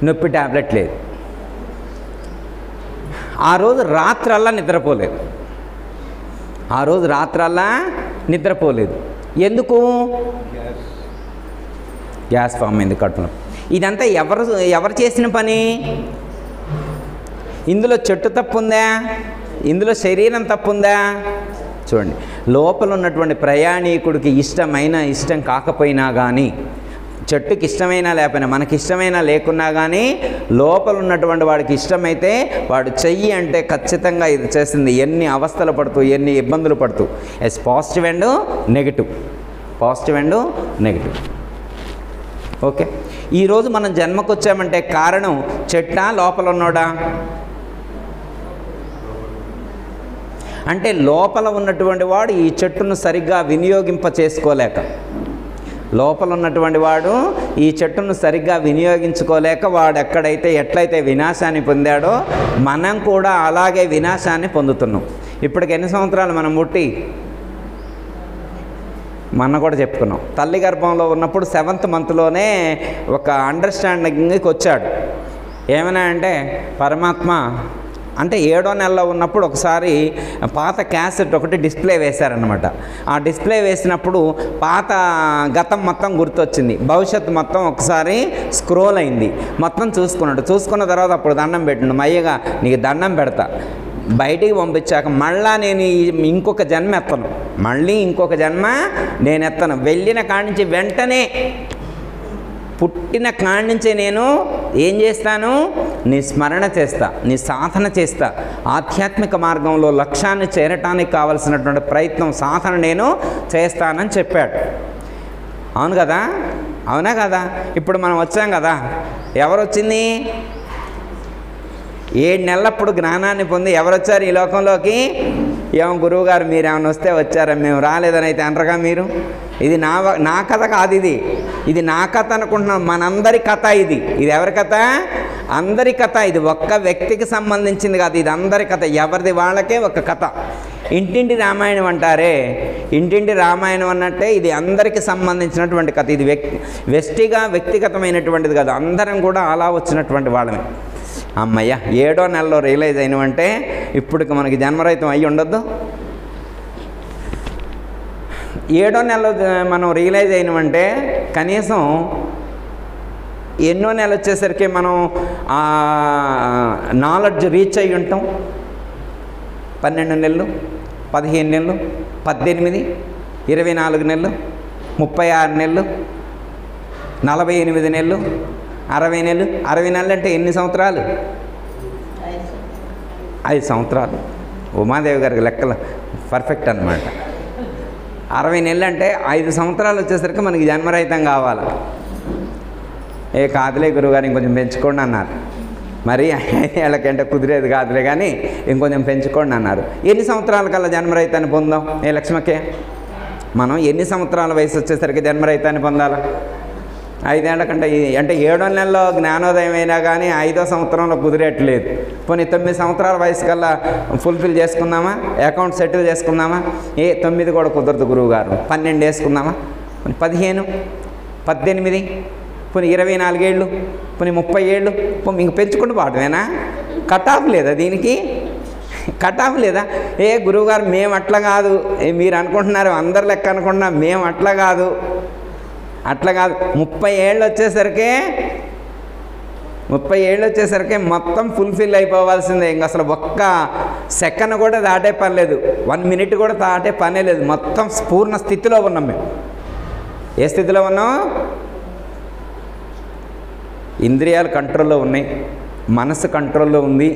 నొప్పి ట్యాబ్లెట్ లేదు. ఆ రోజు రాత్రల్లా నిద్రపోలేదు. ఆ రోజు రాత్రల్లా నిద్రపోలేదు. ఎందుకు? గ్యాస్ ఫామ్ అయింది కడుపులో. ఇదంతా ఎవరు చేసిన పని? ఇందులో చెట్టు తప్పు ఉందా? ఇందులో శరీరం తప్పు ఉందా? చూడండి, లోపల ఉన్నటువంటి ప్రయాణికుడికి ఇష్టమైన ఇష్టం కాకపోయినా కానీ, చెట్టుకి ఇష్టమైనా లేకపోయినా, మనకి ఇష్టమైనా లేకున్నా కానీ, లోపల ఉన్నటువంటి వాడికి ఇష్టమైతే వాడు చెయ్యి అంటే ఖచ్చితంగా ఇది చేసింది. ఎన్ని అవస్థలు పడుతూ, ఎన్ని ఇబ్బందులు పడుతూ. Yes, positive and negative, positive and negative. Okay, ఈరోజు మనం జన్మకు వచ్చామంటే కారణం చెట్టా లోపల ఉన్నోడా? అంటే లోపల ఉన్నటువంటి వాడు ఈ చెట్టును సరిగ్గా వినియోగింప చేసుకోలేక, లోపల ఉన్నటువంటి వాడు ఈ చెట్టును సరిగ్గా వినియోగించుకోలేక వాడు ఎట్లయితే వినాశాన్ని పొందాడో మనం కూడా అలాగే వినాశాన్ని పొందుతున్నాం. ఇప్పటికి ఎన్ని సంవత్సరాలు మనం పుట్టి? మొన్న కూడా చెప్పుకున్నాం, తల్లి గర్భంలో ఉన్నప్పుడు 7th మంత్లోనే ఒక అండర్స్టాండింగ్కి వచ్చాడు. ఏమైనా అంటే పరమాత్మ అంటే 7వ నెలలో ఉన్నప్పుడు ఒకసారి పాత క్యాసెట్ ఒకటి డిస్ప్లే వేశారనమాట. ఆ డిస్ప్లే వేసినప్పుడు పాత గతం మొత్తం గుర్తొచ్చింది, భవిష్యత్తు మొత్తం ఒకసారి స్క్రోల్ అయింది. మొత్తం చూసుకున్నాడు. చూసుకున్న తర్వాత అప్పుడు దండం పెట్టిండు, మయ్యగా నీకు దండం పెడతా, బయటికి పంపించాక మళ్ళా నేను ఇంకొక జన్మ ఎత్తను, మళ్ళీ ఇంకొక జన్మ నేను ఎత్తను. వెళ్ళిన కాడి నుంచి వెంటనే, పుట్టిన కాడి నుంచే నేను ఏం చేస్తాను? నీ స్మరణ చేస్తా, నీ సాధన చేస్తా, ఆధ్యాత్మిక మార్గంలో లక్ష్యాన్ని చేరటానికి కావలసినటువంటి ప్రయత్నం, సాధన నేను చేస్తానని చెప్పాడు. అవును కదా? అవునా కదా? ఇప్పుడు మనం వచ్చాం కదా, ఎవరు వచ్చింది? 7 నెలలప్పుడు జ్ఞానాన్ని పొంది ఎవరు వచ్చారు ఈ లోకంలోకి? ఏమో గురువుగారు మీరు ఏమైనా వస్తే వచ్చారా, మేము రాలేదని అయితే అనరుగా మీరు? ఇది నా కథ కాదు, ఇది నా కథ అనుకుంటున్నాం. మనందరి కథ ఇది. ఇది ఎవరి కథ? అందరి కథ. ఇది ఒక్క వ్యక్తికి సంబంధించింది కాదు, ఇది అందరి కథ. ఎవరిది వాళ్ళకే ఒక కథ. ఇంటింటి రామాయణం అంటారే, ఇంటింటి రామాయణం అన్నట్టే ఇది అందరికీ సంబంధించినటువంటి కథ. ఇది వ్యక్తిగతమైనటువంటిది కాదు, అందరం కూడా అలా వచ్చినటువంటి వాళ్ళమే. అమ్మయ్య, 7వ నెలలో రియలైజ్ అయినవంటే ఇప్పటికి మనకి జన్మరహితం అయ్యి ఉండొద్దు. 7వ నెలలో మనం రియలైజ్ అయినవంటే కనీసం ఎన్నో నెల వచ్చేసరికి మనం నాలెడ్జ్ రీచ్ అయ్యి ఉంటాం. 12 నెలలు, 15 నెలలు, 18, 24 నెలలు, 36 నెలలు, 48 నెలలు, 60 నెలలు. 60 నెలలు అంటే ఎన్ని సంవత్సరాలు? 5 సంవత్సరాలు. ఉమాదేవి గారికి లెక్కలు పర్ఫెక్ట్ అన్నమాట. 60 నెలలు అంటే 5 సంవత్సరాలు వచ్చేసరికి మనకి జన్మరహితం కావాలి. కాదులే గురువుగారు ఇంకొంచెం పెంచుకోండి అన్నారు. మరి 5 ఏళ్ళకంటే కుదిరేది కాదులే కానీ ఇంకొంచెం పెంచుకోండి అన్నారు. ఎన్ని సంవత్సరాల కల్లా జన్మరహితాన్ని పొందాం? లక్ష్మకే, మనం ఎన్ని సంవత్సరాల వయసు వచ్చేసరికి జన్మరహితాన్ని పొందాలా? 5 ఏళ్ల కంటే, అంటే 7వ నెలలో జ్ఞానోదయం అయినా కానీ 5వ సంవత్సరంలో కుదిరేట్లేదు. పోనీ 9 సంవత్సరాల వయసు కల్లా ఫుల్ఫిల్ చేసుకుందామా? అకౌంట్ సెటిల్ చేసుకుందామా? 9 కూడా కుదరదు గురువుగారు. 12 వేసుకుందామా? 15, 18, పోనీ 24 ఏళ్ళు, పోనీ 30 ఏళ్ళు, ఇంక పెంచుకుంటూ పోవటమేనా? కట్ ఆఫ్ లేదా దీనికి? కట్ ఆఫ్ లేదా? గురువుగారు మేము అట్లా కాదు, మీరు అనుకుంటున్నారు అందరు లెక్క అనుకుంటున్నా, మేము అట్లా కాదు. 30 ఏళ్ళు వచ్చేసరికి మొత్తం ఫుల్ఫిల్ అయిపోవాల్సిందే. ఇంక అసలు ఒక్క సెకండ్ కూడా దాటే పని లేదు, 1 మినిట్ కూడా దాటే పనే లేదు. మొత్తం పూర్ణ స్థితిలో ఉన్నాం మేము. ఏ స్థితిలో ఉన్నాం? ఇంద్రియాలు కంట్రోల్లో ఉన్నాయి, మనసు కంట్రోల్లో ఉంది.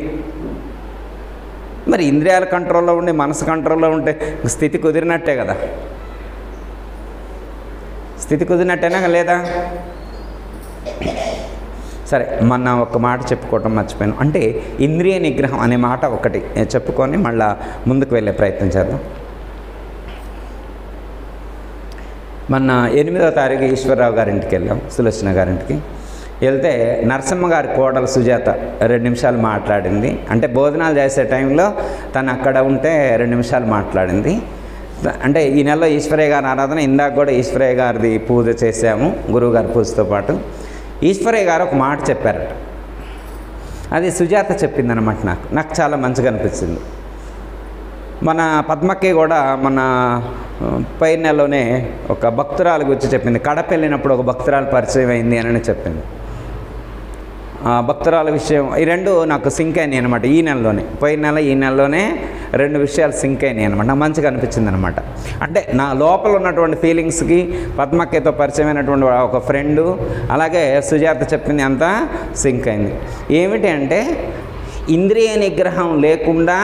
మరి ఇంద్రియాల కంట్రోల్లో ఉండి మనసు కంట్రోల్లో ఉంటే స్థితి కుదిరినట్టే కదా. స్థితి కుదిరినట్టేనా లేదా? సరే, మొన్న ఒక మాట చెప్పుకోవటం మర్చిపోయాను. అంటే ఇంద్రియ నిగ్రహం అనే మాట ఒకటి చెప్పుకొని మళ్ళా ముందుకు వెళ్ళే ప్రయత్నం చేద్దాం. మొన్న 8వ తారీఖు ఈశ్వరరావు గారింటికి వెళ్ళాం, సులోచన గారింటికి వెళ్తే నరసింహ గారి కోడలు సుజాత 2 నిమిషాలు మాట్లాడింది. అంటే భోజనాలు చేసే టైంలో తను అక్కడ ఉంటే 2 నిమిషాలు మాట్లాడింది. అంటే ఈ నెలలో ఈశ్వరయ్య గారి ఆరాధన, ఇందాక కూడా ఈశ్వరయ్య గారిది పూజ చేశాము గురువుగారి పూజతో పాటు. ఈశ్వరయ్య గారు ఒక మాట చెప్పారట, అది సుజాత చెప్పిందనమాట. నాకు చాలా మంచిగా అనిపించింది. మన పద్మకి కూడా మన పై నెలలోనే ఒక భక్తురాలు గురించి చెప్పింది. కడప వెళ్ళినప్పుడు ఒక భక్తురాలు పరిచయం అయింది అని చెప్పింది. ఆ భక్తురాల విషయం ఈ 2 నాకు సింక్ అయినాయి అనమాట. ఈ నెలలోనే, పోయిన నెల ఈ నెలలోనే 2 విషయాలు సింక్ అయినాయి అనమాట. నాకు మంచిగా అనిపించింది అనమాట. అంటే నా లోపల ఉన్నటువంటి ఫీలింగ్స్కి పద్మక్కతో పరిచయమైనటువంటి ఒక ఫ్రెండు, అలాగే సుజాత చెప్పింది అంతా సింక్ అయింది. ఏమిటి అంటే ఇంద్రియ నిగ్రహం లేకుండా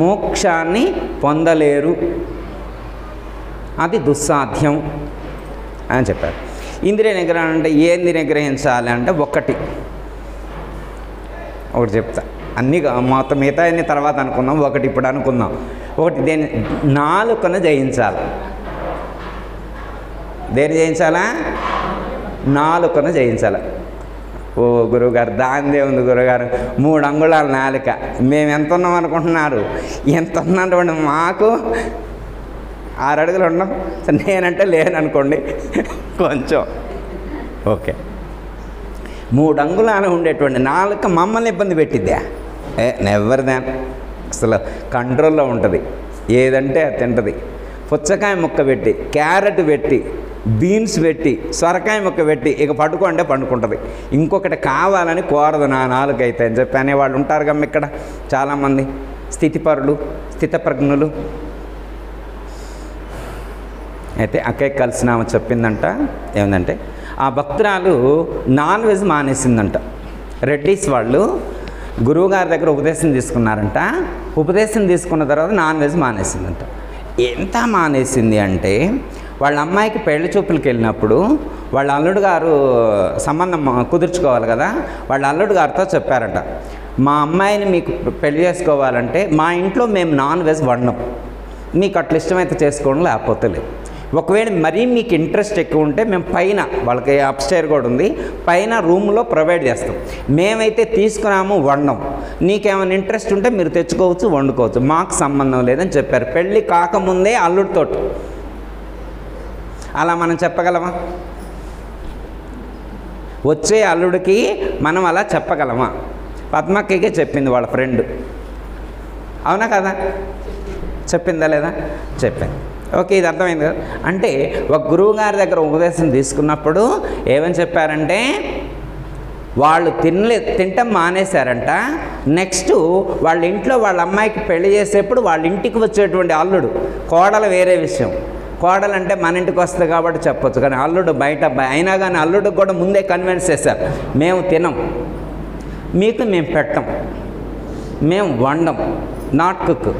మోక్షాన్ని పొందలేరు, అది దుస్సాధ్యం అని చెప్పారు. ఇంద్రియ నిగ్రహం అంటే ఏంది నిగ్రహించాలి అంటే ఒకటి చెప్తా, అన్నీ మొత్తం మిగతా అన్ని తర్వాత అనుకుందాం, ఒకటి ఇప్పుడు అనుకుందాం. ఒకటి నాలుకను జయించాలి. దేని జయించాలా? నాలుకను జయించాలి. ఓ గురువుగారు దానిదే ఉంది గురువుగారు, 3 అంగుళాల నాలుక, మేము ఎంత ఉన్నాం అనుకుంటున్నారు? ఎంత ఉన్నటువంటి మాకు 6 అడుగులు ఉన్నాం. నేనంటే లేననుకోండి కొంచెం ఓకే. 3 అంగుళాలు ఉండేటువంటి నాలుక మమ్మల్ని ఇబ్బంది పెట్టిద్దా? నెవర్ దాన్. అసలు కంట్రోల్లో ఉంటుంది, ఏదంటే అది తింటుంది. పుచ్చకాయ ముక్క పెట్టి, క్యారెట్ పెట్టి, బీన్స్ పెట్టి, సొరకాయ ముక్క పెట్టి ఇక పడుకోంటే పండుకుంటుంది. ఇంకొకటి కావాలని కోరదు నా నాలుక అయితే అని చెప్పి అనేవాళ్ళు ఉంటారు కమ్మ ఇక్కడ చాలామంది స్థితిపరులు, స్థితప్రజ్ఞులు. అయితే అక్కయ్య కలిసిన ఆమె చెప్పిందంట, ఏమిటంటే ఆ భక్తురాలు నాన్ వెజ్ మానేసిందంట. రెడ్డిస్ వాళ్ళు గురువుగారి దగ్గర ఉపదేశం తీసుకున్నారంట. ఉపదేశం తీసుకున్న తర్వాత నాన్ వెజ్ మానేసిందంట. ఎంత మానేసింది అంటే వాళ్ళ అమ్మాయికి పెళ్లి చూపులకు వెళ్ళినప్పుడు వాళ్ళ అల్లుడు గారు సంబంధం కుదుర్చుకోవాలి కదా, వాళ్ళ అల్లుడు గారితో చెప్పారట, మా అమ్మాయిని మీకు పెళ్లి చేసుకోవాలంటే మా ఇంట్లో మేము నాన్ వెజ్ వండం, మీకు అట్లా ఇష్టమైతే చేసుకోవడం, లేకపోతే లేదు. ఒకవేళ మరీ మీకు ఇంట్రెస్ట్ ఎక్కువ ఉంటే మేము పైన, వాళ్ళకి అప్స్టైర్ కూడా ఉంది, పైన రూమ్లో ప్రొవైడ్ చేస్తాం, మేమైతే తీసుకున్నాము వండం, నీకేమైనా ఇంట్రెస్ట్ ఉంటే మీరు తెచ్చుకోవచ్చు, వండుకోవచ్చు, మాకు సంబంధం లేదని చెప్పారు. పెళ్ళి కాకముందే అల్లుడితోటి. అలా మనం చెప్పగలమా? వచ్చే అల్లుడికి మనం అలా చెప్పగలమా? పద్మక్కకే చెప్పింది వాళ్ళ ఫ్రెండ్, అవునా కదా? చెప్పిందా లేదా? చెప్పింది. ఓకే, ఇది అర్థమైంది కదా. అంటే ఒక గురువు గారి దగ్గర ఉపదేశం తీసుకున్నప్పుడు ఏమని చెప్పారంటే వాళ్ళు తినటం మానేశారంట. నెక్స్ట్ వాళ్ళ ఇంట్లో వాళ్ళ అమ్మాయికి పెళ్లి చేసేప్పుడు వాళ్ళ ఇంటికి వచ్చేటువంటి అల్లుడు, కోడలు వేరే విషయం, కోడలు అంటే మన ఇంటికి వస్తుంది కాబట్టి చెప్పొచ్చు, కానీ అల్లుడు బయట అబ్బాయి అయినా కానీ అల్లుడికి కూడా ముందే కన్విన్స్ చేశారు, మేము తినం, మీకు మేము పెట్టం, మేము వండం, నాట్ కుక్.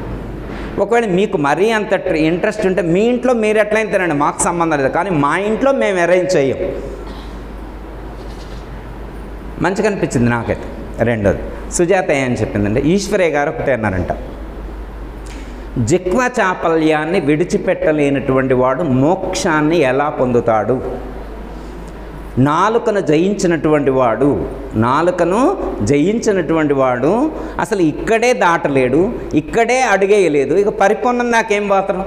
ఒకవేళ మీకు మరీ అంత ఇంట్రెస్ట్ ఉంటే మీ ఇంట్లో మీరు ఎట్లయినా తినండి, మాకు సంబంధం లేదు, కానీ మా ఇంట్లో మేము అరేంజ్ చేయం. మంచిగా అనిపించింది నాకైతే. రెండోది సుజాత ఏం చెప్పిందంటే ఈశ్వరయ్య గారు ఒకటే అన్నారంట, జిహ్వ చాపల్యాన్ని విడిచిపెట్టలేనటువంటి వాడు మోక్షాన్ని ఎలా పొందుతాడు? నాలుకను జయించినటువంటి వాడు అసలు ఇక్కడే దాటలేడు, ఇక్కడే అడిగేయలేదు, ఇక పరిపూర్ణం నాకేం పోతారు?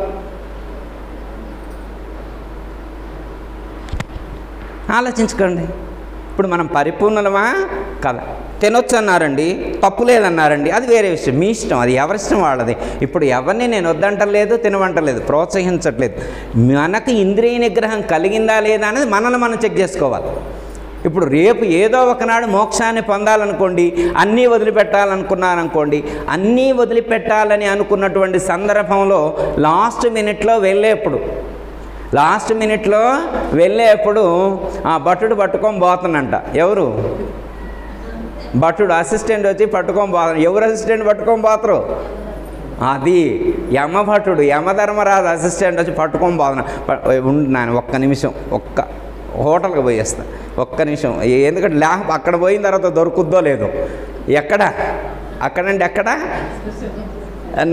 ఆలోచించుకోండి. ఇప్పుడు మనం పరిపూర్ణమా కదా? తినొచ్చు అన్నారండి, తప్పు లేదన్నారండి, అది వేరే విషయం, మీ ఇష్టం, అది ఎవరిష్టం వాళ్ళది. ఇప్పుడు ఎవరిని నేను వద్దంటలేదు, తినవంటలేదు, ప్రోత్సహించట్లేదు. మనకు ఇంద్రియ నిగ్రహం కలిగిందా లేదా అనేది మనల్ని మనం చెక్ చేసుకోవాలి. ఇప్పుడు రేపు ఏదో ఒకనాడు మోక్షాన్ని పొందాలనుకోండి, అన్నీ వదిలిపెట్టాలనుకున్నారనుకోండి, అన్నీ వదిలిపెట్టాలని అనుకున్నటువంటి సందర్భంలో లాస్ట్ మినిట్లో వెళ్ళేప్పుడు ఆ భటుడు పట్టుకొని పోతానంట. ఎవరు? భటుడు అసిస్టెంట్ వచ్చి పట్టుకొని పోతాను. ఎవరు అసిస్టెంట్ పట్టుకొని పోతారు? అది యమభటుడు, యమధర్మరాజు అసిస్టెంట్ వచ్చి పట్టుకొని పోతాను. ఉంటున్నాను ఒక్క నిమిషం, ఒక్క హోటల్కి పోయేస్తా, ఒక్క నిమిషం. ఎందుకంటే అక్కడ పోయిన తర్వాత దొరుకుద్దో లేదో. అక్కడంటే ఎక్కడ?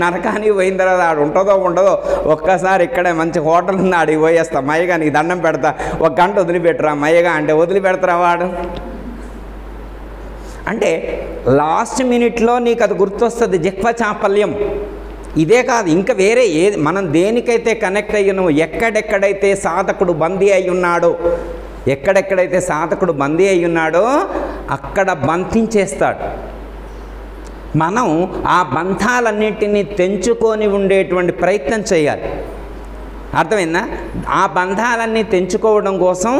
నరకానికి పోయిన తర్వాత ఆడు ఉంటుందో ఉండదో ఒక్కసారి ఇక్కడే మంచి హోటల్ ఉంది ఆడికి పోయేస్తా మయ్యగా నీకు దండం పెడతా, ఒక గంట వదిలిపెట్టరా మయ్యగా అంటే వదిలిపెడతారా వాడు? అంటే లాస్ట్ మినిట్లో నీకు అది గుర్తొస్తుంది జిహ్వ చాపల్యం. ఇదే కాదు, ఇంకా వేరే ఏది మనం దేనికైతే కనెక్ట్ అయ్యానో, ఎక్కడెక్కడైతే సాధకుడు బందీ అయి ఉన్నాడో, ఎక్కడెక్కడైతే సాధకుడు బందీ అయి ఉన్నాడో అక్కడ బంధించేస్తాడు. మనం ఆ బంధాలన్నింటినీ తెంచుకొని ఉండేటువంటి ప్రయత్నం చేయాలి. అర్థమైందా? ఆ బంధాలన్నీ తెంచుకోవడం కోసం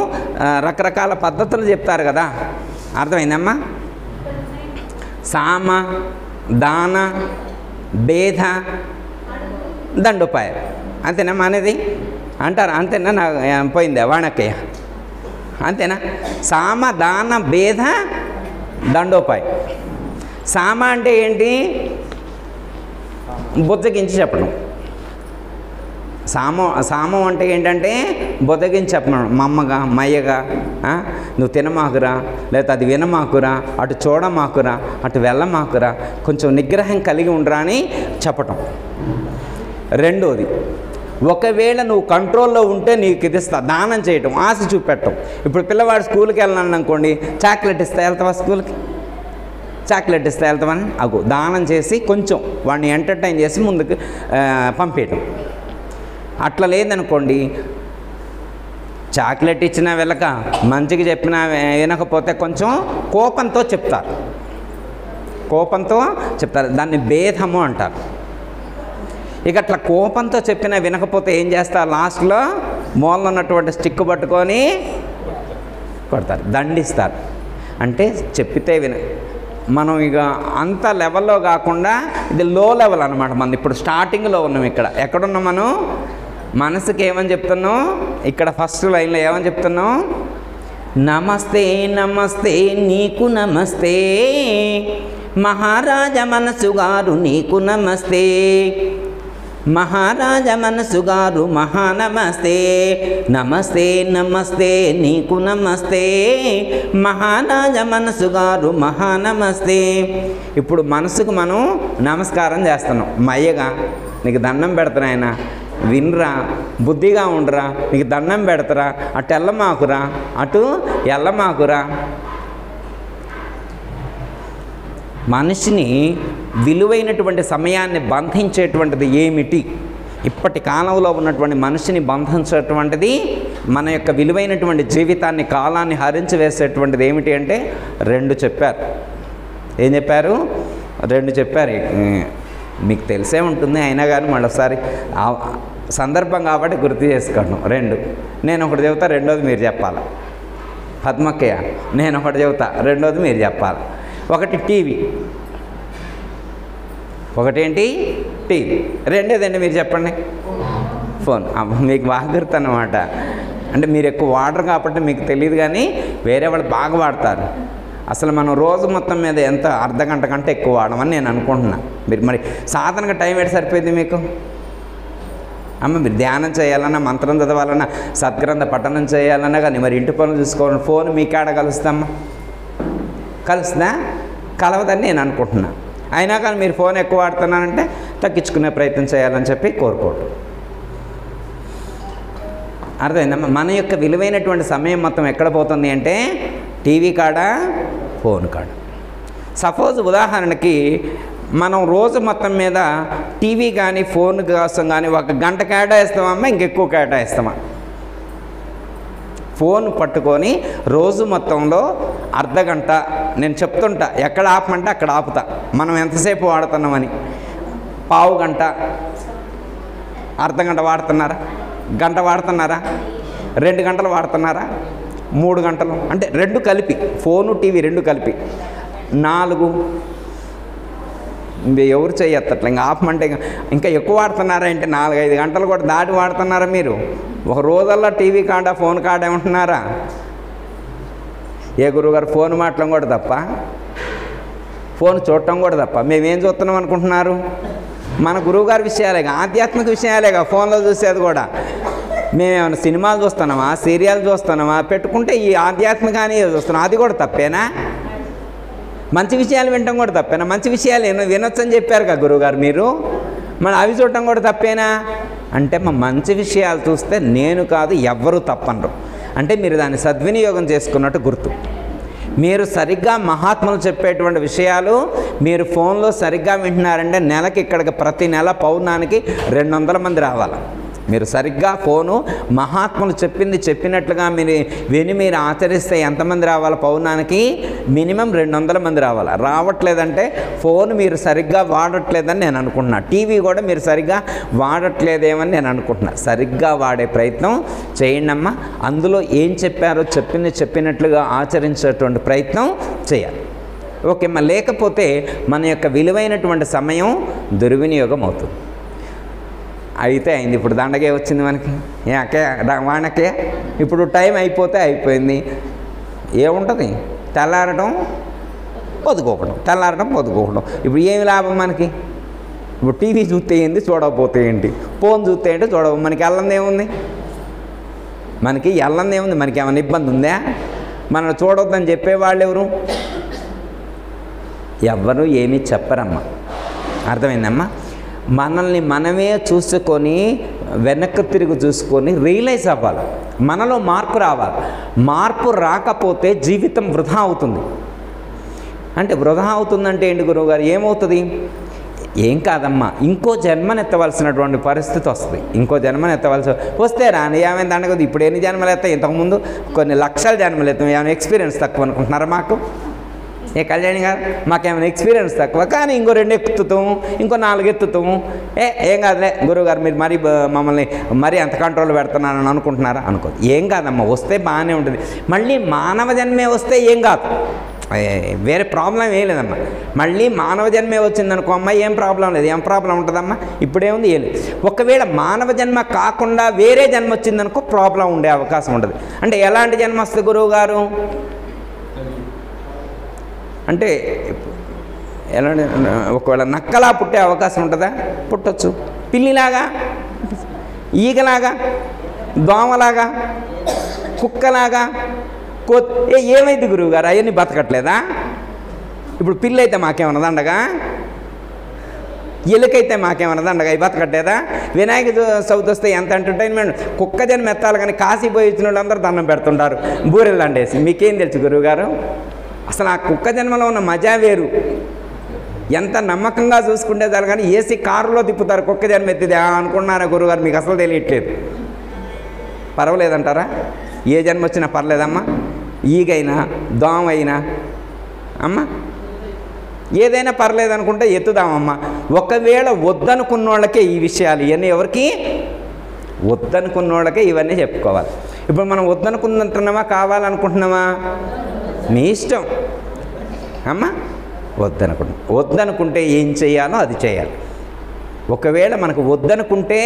రకరకాల పద్ధతులు చెప్తారు కదా. అర్థమైందమ్మా? సామ, దాన, భేద, దండోపాయం అంతేనమ్మా అనేది అంటారు. అంతేనా? నాకు పోయిందా వాణక్కయ్య? అంతేనా? సామ, దాన, భేద, దండోపాయం. సామ అంటే ఏంటి? బుజ్జగించి చెప్పడం. సామం అంటే ఏంటంటే బొదగించి చెప్పడం. మమ్మగా మయ్యగా నువ్వు తినమాకురా, లేకపోతే అది వినమాకురా, అటు చూడమాకురా, అటు వెళ్ళమాకురా, కొంచెం నిగ్రహం కలిగి ఉండరా అని చెప్పటం. రెండోది, ఒకవేళ నువ్వు కంట్రోల్లో ఉంటే నీకు ఇది ఇస్తా, దానం చేయటం, ఆశ చూపెట్టడం. ఇప్పుడు పిల్లవాడు స్కూల్కి వెళ్ళాను అనుకోండి, చాక్లెట్ ఇస్తా వెళ్తావా? స్కూల్కి చాక్లెట్ ఇస్తా వెళ్తామని అగు దానం చేసి కొంచెం వాడిని ఎంటర్టైన్ చేసి ముందుకు పంపేయటం. అట్లా లేదనుకోండి, చాక్లెట్ ఇచ్చినా వెళ్ళక, మంచిగా చెప్పినా వినకపోతే కొంచెం కోపంతో చెప్తారు. దాన్ని భేదము అంటారు. ఇక అట్లా కోపంతో చెప్పినా వినకపోతే ఏం చేస్తారు? లాస్ట్లో మూలలో ఉన్నటువంటి స్టిక్ పట్టుకొని కొడతారు, దండిస్తారు. అంటే చెప్పితే మనం ఇక అంత లెవెల్లో కాకుండా ఇది లో లెవెల్ అనమాట. మనం ఇప్పుడు స్టార్టింగ్లో ఉన్నాం. ఇక్కడ ఎక్కడున్నాం మనం? మనసుకి ఏమని చెప్తున్నాం? ఇక్కడ ఫస్ట్ లైన్లో ఏమని చెప్తున్నాం? నమస్తే నమస్తే నీకు నమస్తే, మహారాజ మనసు గారు నీకు నమస్తే, మహారాజ మనసు గారు మహానమస్తే, నమస్తే నమస్తే నీకు నమస్తే, మహారాజ మనసు గారు మహానమస్తే. ఇప్పుడు మనసుకు మనం నమస్కారం చేస్తున్నాం. మయ్యగా నీకు దండం పెడతాను, ఆయన వినరా, బుద్ధిగా ఉండరా, నీకు దండం పెడతారా, అటు ఎల్లమాకురా, అటు ఎల్లమాకురా. మనిషిని విలువైనటువంటి సమయాన్ని బంధించేటువంటిది ఏమిటి? ఇప్పటి కాలంలో ఉన్నటువంటి మనిషిని బంధించేటువంటిది, మన యొక్క విలువైనటువంటి జీవితాన్ని, కాలాన్ని హరించి వేసేటువంటిది ఏమిటి అంటే 2 చెప్పారు. ఏం చెప్పారు? 2 చెప్పారు. మీకు తెలిసే ఉంటుంది, అయినా కానీ మళ్ళొకసారి సందర్భం కాబట్టి గుర్తు చేసుకోండి. 2 నేను ఒకటి చెబుతా, రెండోది మీరు చెప్పాలి. పద్మక్కయ్య నేను ఒకటి చెబుతా, రెండోది మీరు చెప్పాలి. ఒకటి టీవీ, ఒకటేంటి? టీవీ. రెండోదండి మీరు చెప్పండి. ఫోన్. మీకు బాగా గుర్తు అన్నమాట. అంటే మీరు ఎక్కువ వాడరు కాబట్టి మీకు తెలియదు, కానీ వేరే వాళ్ళు బాగా వాడతారు. అసలు మనం రోజు మొత్తం మీద ఎంత అర్ధగంట కంటే ఎక్కువ వాడమని నేను అనుకుంటున్నా. మీరు మరి సాధనగా టైం ఎటు సరిపోయింది మీకు? మీరు ధ్యానం చేయాలన్నా, మంత్రం చదవాలన్నా, సద్గ్రంథ పఠనం చేయాలన్నా కానీ మరి ఇంటి పనులు చూసుకోవాలన్నా ఫోన్ మీకాడ కలుస్తామా? కలుస్తుందా? కలవదని నేను అనుకుంటున్నా. అయినా కానీ మీరు ఫోన్ ఎక్కువ వాడుతున్నానంటే తగ్గించుకునే ప్రయత్నం చేయాలని చెప్పి కోరుకోవటం. అర్థమైందమ్మా? మన యొక్క విలువైనటువంటి సమయం మొత్తం ఎక్కడ పోతుంది అంటే టీవీ కాడ, ఫోన్ కాడ. సపోజ్ ఉదాహరణకి మనం రోజు మొత్తం మీద టీవీ కానీ ఫోన్ కోసం కానీ 1 గంట కేటాయిస్తామమ్మా, ఇంకెక్కువ కేటాయిస్తామా? ఫోన్ పట్టుకొని రోజు మొత్తంలో అర్ధగంట నేను చెప్తుంటా, ఎక్కడ ఆపమంటే అక్కడ ఆపుతా. మనం ఎంతసేపు వాడుతున్నామని. పావు గంట, అర్ధగంట వాడుతున్నారా? గంట వాడుతున్నారా? 2 గంటలు వాడుతున్నారా? 3 గంటలు అంటే 2 కలిపి, ఫోను టీవీ 2 కలిపి 4. ఎవరు చేయత్తట్లే, ఇంకా ఆపమంటే ఇంకా ఎక్కువ వాడుతున్నారా అంటే 4-5 గంటలు కూడా దాటి వాడుతున్నారా మీరు? ఒక రోజల్లా టీవీ కాడ, ఫోన్ కాడ ఏమంటున్నారా? ఏ గురువుగారు ఫోన్ మాట్లాడడం కూడా తప్ప, ఫోన్ చూడటం కూడా తప్ప, మేమేం చూస్తున్నాం అనుకుంటున్నారు? మన గురువుగారి విషయాలేగా, ఆధ్యాత్మిక విషయాలేగా ఫోన్లో చూసేది కూడా. మేమేమైనా సినిమాలు చూస్తున్నామా, సీరియల్ చూస్తున్నామా? పెట్టుకుంటే ఈ ఆధ్యాత్మికాన్ని చూస్తున్నాం, అది కూడా తప్పేనా? మంచి విషయాలు వినటం కూడా తప్పేనా? మంచి విషయాలు వినొచ్చని చెప్పారు కదా గురువుగారు మీరు. మన అవి చూడటం కూడా తప్పేనా అంటే మా మంచి విషయాలు చూస్తే నేను కాదు ఎవ్వరూ తప్పనరు. అంటే మీరు దాన్ని సద్వినియోగం చేసుకున్నట్టు గుర్తు. మీరు సరిగ్గా మహాత్ములు చెప్పేటువంటి విషయాలు మీరు ఫోన్లో సరిగ్గా వింటున్నారంటే నెలకి ఇక్కడికి ప్రతి నెల పౌర్ణానికి 200 మంది రావాలి. మీరు సరిగ్గా ఫోను మహాత్ములు చెప్పింది చెప్పినట్లుగా మీరు ఆచరిస్తే ఎంతమంది రావాలి? పౌర్ణానికి మినిమం 200 మంది రావాలి. రావట్లేదంటే ఫోన్ మీరు సరిగ్గా వాడట్లేదని నేను అనుకుంటున్నా. టీవీ కూడా మీరు సరిగ్గా వాడట్లేదేమని నేను అనుకుంటున్నా. సరిగ్గా వాడే ప్రయత్నం చేయండి అమ్మా. అందులో ఏం చెప్పారో చెప్పినట్లుగా ఆచరించేటువంటి ప్రయత్నం చేయాలి. ఓకే అమ్మా. లేకపోతే మన యొక్క విలువైనటువంటి సమయం దుర్వినియోగం అవుతుంది. అయితే అయింది. ఇప్పుడు దండగే వచ్చింది మనకి. వానకే ఇప్పుడు టైం అయిపోతే అయిపోయింది. ఏముంటుంది? తెల్లారడం పొదుకోకడం, తెల్లారడం పొదుకోకడం. ఇప్పుడు ఏమి లాభం మనకి? ఇప్పుడు టీవీ చూస్తే ఏంటి, చూడకపోతే ఏంటి? ఫోన్ చూస్తే ఏంటి, మనకి వెళ్ళంది ఏముంది? మనకి ఏమైనా ఇబ్బంది ఉందా? మనం చూడొద్దని చెప్పేవాళ్ళు ఎవరు? ఎవ్వరూ ఏమీ చెప్పరమ్మా. అర్థమైందమ్మా? మనల్ని మనమే చూసుకొని వెనక్కి తిరిగి చూసుకొని రియలైజ్ అవ్వాలి. మనలో మార్పు రావాలి. మార్పు రాకపోతే జీవితం వృధా అవుతుంది. అంటే వృధా అవుతుందంటే ఏంటి గురువుగారు? ఏమవుతుంది? ఏం కాదమ్మా, ఇంకో జన్మనెత్తవలసినటువంటి పరిస్థితి వస్తుంది. ఇంకో జన్మనెత్తవలసి వస్తే రాని ఏమైంది అనగదు. ఇప్పుడు ఎన్ని జన్మలు ఎత్తాయి? ఇంతకుముందు కొన్ని లక్షల జన్మలు ఎత్తాం. ఏమైనా ఎక్స్పీరియన్స్ తక్కువ అనుకుంటున్నారా మాకు? కళ్యాణి గారు మాకేమైనా ఎక్స్పీరియన్స్ తక్కువ, కానీ ఇంకో 2 ఎత్తుతాము, ఇంకో 4 ఎత్తుతాము. ఏం కాదులే గురువుగారు, మీరు మమ్మల్ని మరీ అంత కంట్రోల్ పెడుతున్నానని అనుకుంటున్నారా? అనుకోదు. ఏం కాదమ్మా, వస్తే బాగానే ఉంటుంది. మళ్ళీ మానవ జన్మే వస్తే ఏం కాదు, వేరే ప్రాబ్లం ఏం లేదమ్మా. మళ్ళీ మానవ జన్మే వచ్చిందనుకో అమ్మ, ఏం ప్రాబ్లం లేదు. ఏం ప్రాబ్లం ఉంటుందమ్మా? ఇప్పుడేముంది? ఏం లేదు. ఒకవేళ మానవ జన్మ కాకుండా వేరే జన్మ వచ్చిందనుకో ప్రాబ్లం ఉండే అవకాశం ఉంటుంది. అంటే ఎలాంటి జన్మ వస్తుంది గురువుగారు? అంటే ఎలాంటి? ఒకవేళ నక్కలా పుట్టే అవకాశం ఉంటుందా? పుట్టచ్చు. పిల్లిలాగా, ఈగలాగా, దోమలాగా, కుక్కలాగా, ఏమైంది గురువుగారు? అవన్నీ బతకట్లేదా? ఇప్పుడు పిల్లి అయితే మాకేమన్నది అండగా, ఎలుకైతే మాకేమన్నది అండగా, అవి బతకట్లేదా? వినాయక చవితి వస్తే ఎంత ఎంటర్టైన్మెంట్. కుక్క జన్మ ఎత్తాలి కానీ కాశీపోయి ఇచ్చిన వాళ్ళందరూ దండం పెడుతుంటారు బూరెలు దండేసి. మీకేం తెలుసు గురువుగారు? అసలు ఆ కుక్క జన్మలో ఉన్న మజా వేరు. ఎంత నమ్మకంగా చూసుకుంటే చాలు, కానీ ఏసీ కారులో తిప్పుతారు కుక్క జన్మ ఎత్తిది అనుకున్నారా గురువుగారు? మీకు అసలు తెలియట్లేదు. పర్వాలేదంటారా? ఏ జన్మ వచ్చినా పర్లేదమ్మా. ఈగైనా దోమ అయినా అమ్మ ఏదైనా పర్లేదు అనుకుంటే ఎత్తుదామమ్మా. ఒకవేళ వద్దనుకున్న వాళ్ళకే ఈ విషయాలు ఇవన్నీ, ఎవరికి వద్దనుకున్న వాళ్ళకే ఇవన్నీ చెప్పుకోవాలి. ఇప్పుడు మనం వద్దనుకుంటున్నామా, కావాలనుకుంటున్నామా? మీ ఇష్టం అమ్మ. వద్దనుకుంటే ఏం చేయాలో అది చేయాలి. ఒకవేళ మనకు వద్దనుకుంటే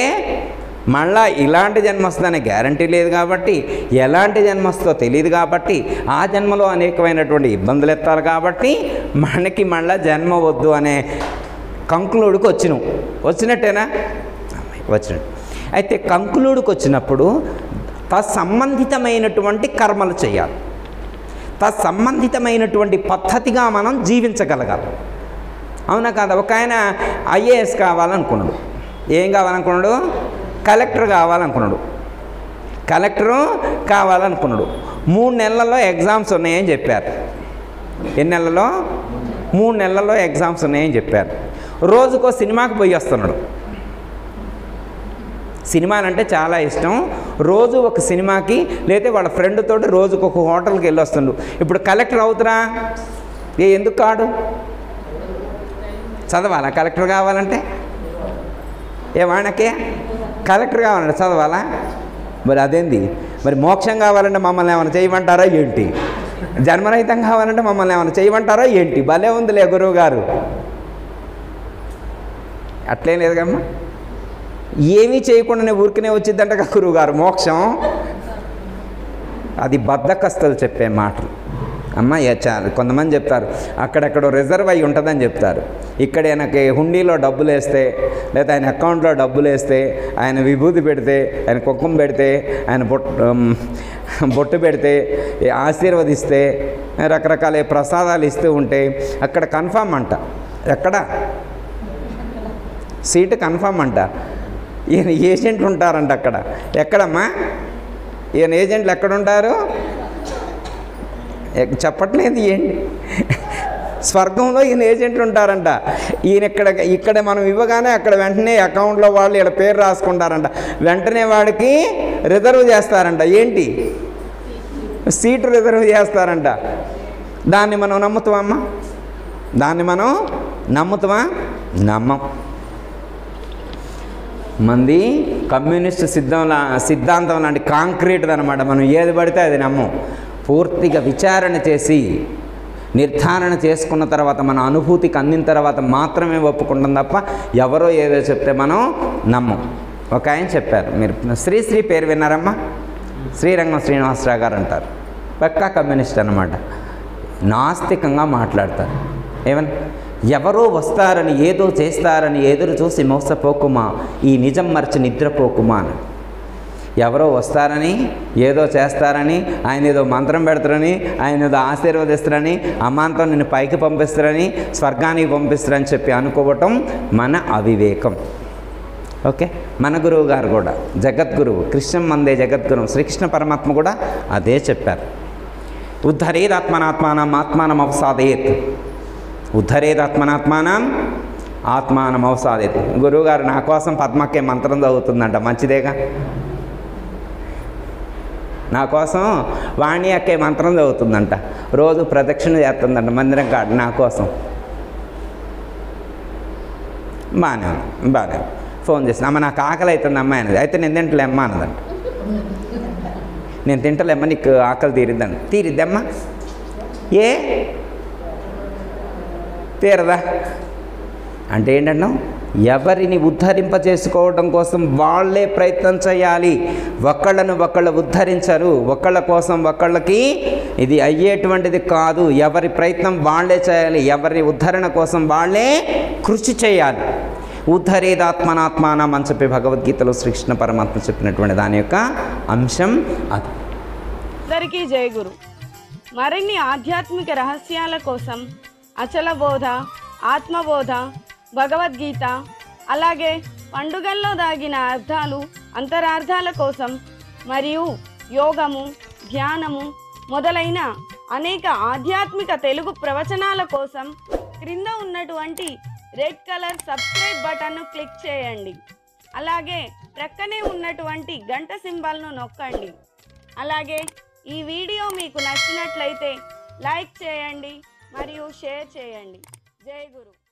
మళ్ళా ఇలాంటి జన్మ వస్తుందనే గ్యారంటీ లేదు కాబట్టి, ఎలాంటి జన్మ వస్తుందో తెలియదు కాబట్టి, ఆ జన్మలో అనేకమైనటువంటి ఇబ్బందులు ఎత్తాలి కాబట్టి మనకి మళ్ళా జన్మ వద్దు అనే కంక్లూడ్కి వచ్చినట్టేనా? వచ్చినట్టు. అయితే కంక్లూడ్కి వచ్చినప్పుడు తత్సంబంధితమైనటువంటి కర్మలు చేయాలి. తత్సంబంధితమైనటువంటి పద్ధతిగా మనం జీవించగలగాలి. అవునా కాదా? ఒక ఆయన ఐఏఎస్ కావాలనుకున్నాడు. ఏం కావాలనుకున్నాడు? కలెక్టర్ కావాలనుకున్నాడు. 3 నెలల్లో ఎగ్జామ్స్ ఉన్నాయని చెప్పారు. ఎన్ని నెలల్లో? 3 నెలల్లో ఎగ్జామ్స్ ఉన్నాయని చెప్పారు. రోజుకో సినిమాకి పోయి వస్తున్నాడు. సినిమాలంటే చాలా ఇష్టం. రోజు ఒక సినిమాకి, లేకపోతే వాళ్ళ ఫ్రెండ్ తోటి రోజుకు ఒక హోటల్కి వెళ్ళి వస్తుండు. ఇప్పుడు కలెక్టర్ అవుతురా? ఎందుకు కాడు? చదవాలా కలెక్టర్ కావాలంటే? వాణకే కలెక్టర్ కావాలంటే చదవాలా? మరి అదేంది? మరి మోక్షం కావాలంటే మమ్మల్ని ఏమైనా చేయమంటారా ఏంటి? జన్మరహితం కావాలంటే మమ్మల్ని ఏమైనా చేయమంటారా ఏంటి? భలే ఉందిలే గురువు గారు. అట్లేం లేదు కమ్మా. ఏమీ చేయకుండానే ఊరికనే వచ్చిందంట గురువు గారు మోక్షం. అది బద్ధకస్తులు చెప్పే మాటలు అమ్మ. చాలు. కొంతమంది చెప్తారు అక్కడెక్కడో రిజర్వ్ అయ్యి ఉంటుందని చెప్తారు. ఇక్కడ ఆయనకి హుండీలో డబ్బులు వేస్తే, లేదా ఆయన అకౌంట్లో డబ్బులు వేస్తే, ఆయన విభూతి పెడితే, ఆయన కుంకుమ పెడితే, ఆయన బొట్టు పెడితే, ఆశీర్వదిస్తే, రకరకాల ప్రసాదాలు ఇస్తూ ఉంటే అక్కడ కన్ఫామ్ అంట. ఎక్కడ? సీటు కన్ఫర్మ్ అంట. ఈయన ఏజెంట్లు ఉంటారంట అక్కడ. ఎక్కడమ్మా ఈయన ఏజెంట్లు ఎక్కడుంటారు? చెప్పట్లేదు ఏంటి? స్వర్గంలో ఈయన ఏజెంట్లు ఉంటారంట. ఈయన ఇక్కడ మనం ఇవ్వగానే అక్కడ వెంటనే అకౌంట్లో వాళ్ళు ఇక్కడ పేరు రాసుకుంటారంట. వెంటనే వాడికి రిజర్వ్ చేస్తారంట. ఏంటి? సీటు రిజర్వ్ చేస్తారంట. దాన్ని మనం నమ్ముతామమ్మా? దాన్ని మనం నమ్ముతామా? నమ్మం. మంది కమ్యూనిస్ట్ సిద్ధాంతం లాంటి కాంక్రీట్ అనమాట. మనం ఏది పడితే అది నమ్మం. పూర్తిగా విచారణ చేసి నిర్ధారణ చేసుకున్న తర్వాత మన అనుభూతికి అందిన తర్వాత మాత్రమే ఒప్పుకుంటాం తప్ప ఎవరో ఏదో చెప్తే మనం నమ్మం. ఒక ఆయన చెప్పారు, మీరు శ్రీశ్రీ పేరు విన్నారమ్మా? శ్రీరంగం శ్రీనివాసరావు గారు అంటారు. పక్కా కమ్యూనిస్ట్ అన్నమాట. నాస్తికంగా మాట్లాడతారు. ఏమని? ఎవరో వస్తారని ఏదో చేస్తారని ఎదురు చూసి మోసపోకుమా, ఈ నిజం మర్చి నిద్రపోకుమా అని. ఎవరో వస్తారని ఏదో చేస్తారని, ఆయన ఏదో మంత్రం పెడతారని, ఆయన ఏదో ఆశీర్వదిస్తారని, అమాంతం నిన్ను పైకి పంపిస్తారని, స్వర్గానికి పంపిస్తారని చెప్పి అనుకోవటం మన అవివేకం. ఓకే, మన గురువు గారు కూడా జగద్గురువు, కృష్ణం వందే జగద్గురువు శ్రీకృష్ణ పరమాత్మ కూడా అదే చెప్పారు. ఉద్ధరేదాత్మనాత్మానం ఆత్మానం అవసాదేత్. ఉద్ధరేదాత్మనాత్మానం ఆత్మానం అవసాదేత్. గురువుగారు నా కోసం పద్మకే మంత్రం చదువుతుందంట. మంచిదేగా. నా కోసం వాణి అక్కే మంత్రం చదువుతుందంట. రోజు ప్రదక్షిణ చేస్తుందంట మందిరం కాదు నా కోసం. బాగానే ఫోన్ చేసిన అమ్మ నాకు ఆకలి అవుతుంది అమ్మాయి అనేది. అయితే నేను తింటలేమ్మా అన్నదంట. నేను తింటలేమ్మా, నీకు ఆకలి తీరిద్దాను. తీరిద్దమ్మా? ఏ తీరదా అంటే ఏంటన్నా? ఎవరిని ఉద్ధరింపజేసుకోవడం కోసం వాళ్ళే ప్రయత్నం చేయాలి. ఒకళ్ళను ఒకళ్ళు ఉద్ధరించరు. ఒకళ్ళ కోసం ఒకళ్ళకి ఇది అయ్యేటువంటిది కాదు. ఎవరి ప్రయత్నం వాళ్ళే చేయాలి. ఎవరి ఉద్ధరణ కోసం వాళ్ళే కృషి చేయాలి. ఉద్ధరేదాత్మనాత్మానం అని చెప్పి భగవద్గీతలో శ్రీకృష్ణ పరమాత్మ చెప్పినటువంటి దాని యొక్క అంశం అది. అందరికీ జై గురు. మరిన్ని ఆధ్యాత్మిక రహస్యాల కోసం అచల బోధ, ఆత్మబోధ, భగవద్గీత, అలాగే పండుగల్లో దాగిన అర్థాలు, అంతరార్థాల కోసం మరియు యోగము, ధ్యానము మొదలైన అనేక ఆధ్యాత్మిక తెలుగు ప్రవచనాల కోసం క్రింద ఉన్నటువంటి రెడ్ కలర్ సబ్స్క్రైబ్ బటన్ను క్లిక్ చేయండి. అలాగే ప్రక్కనే ఉన్నటువంటి గంట సింబల్ను నొక్కండి. అలాగే ఈ వీడియో మీకు నచ్చినట్లయితే లైక్ చేయండి మరియు షేర్ చేయండి. జై గురు.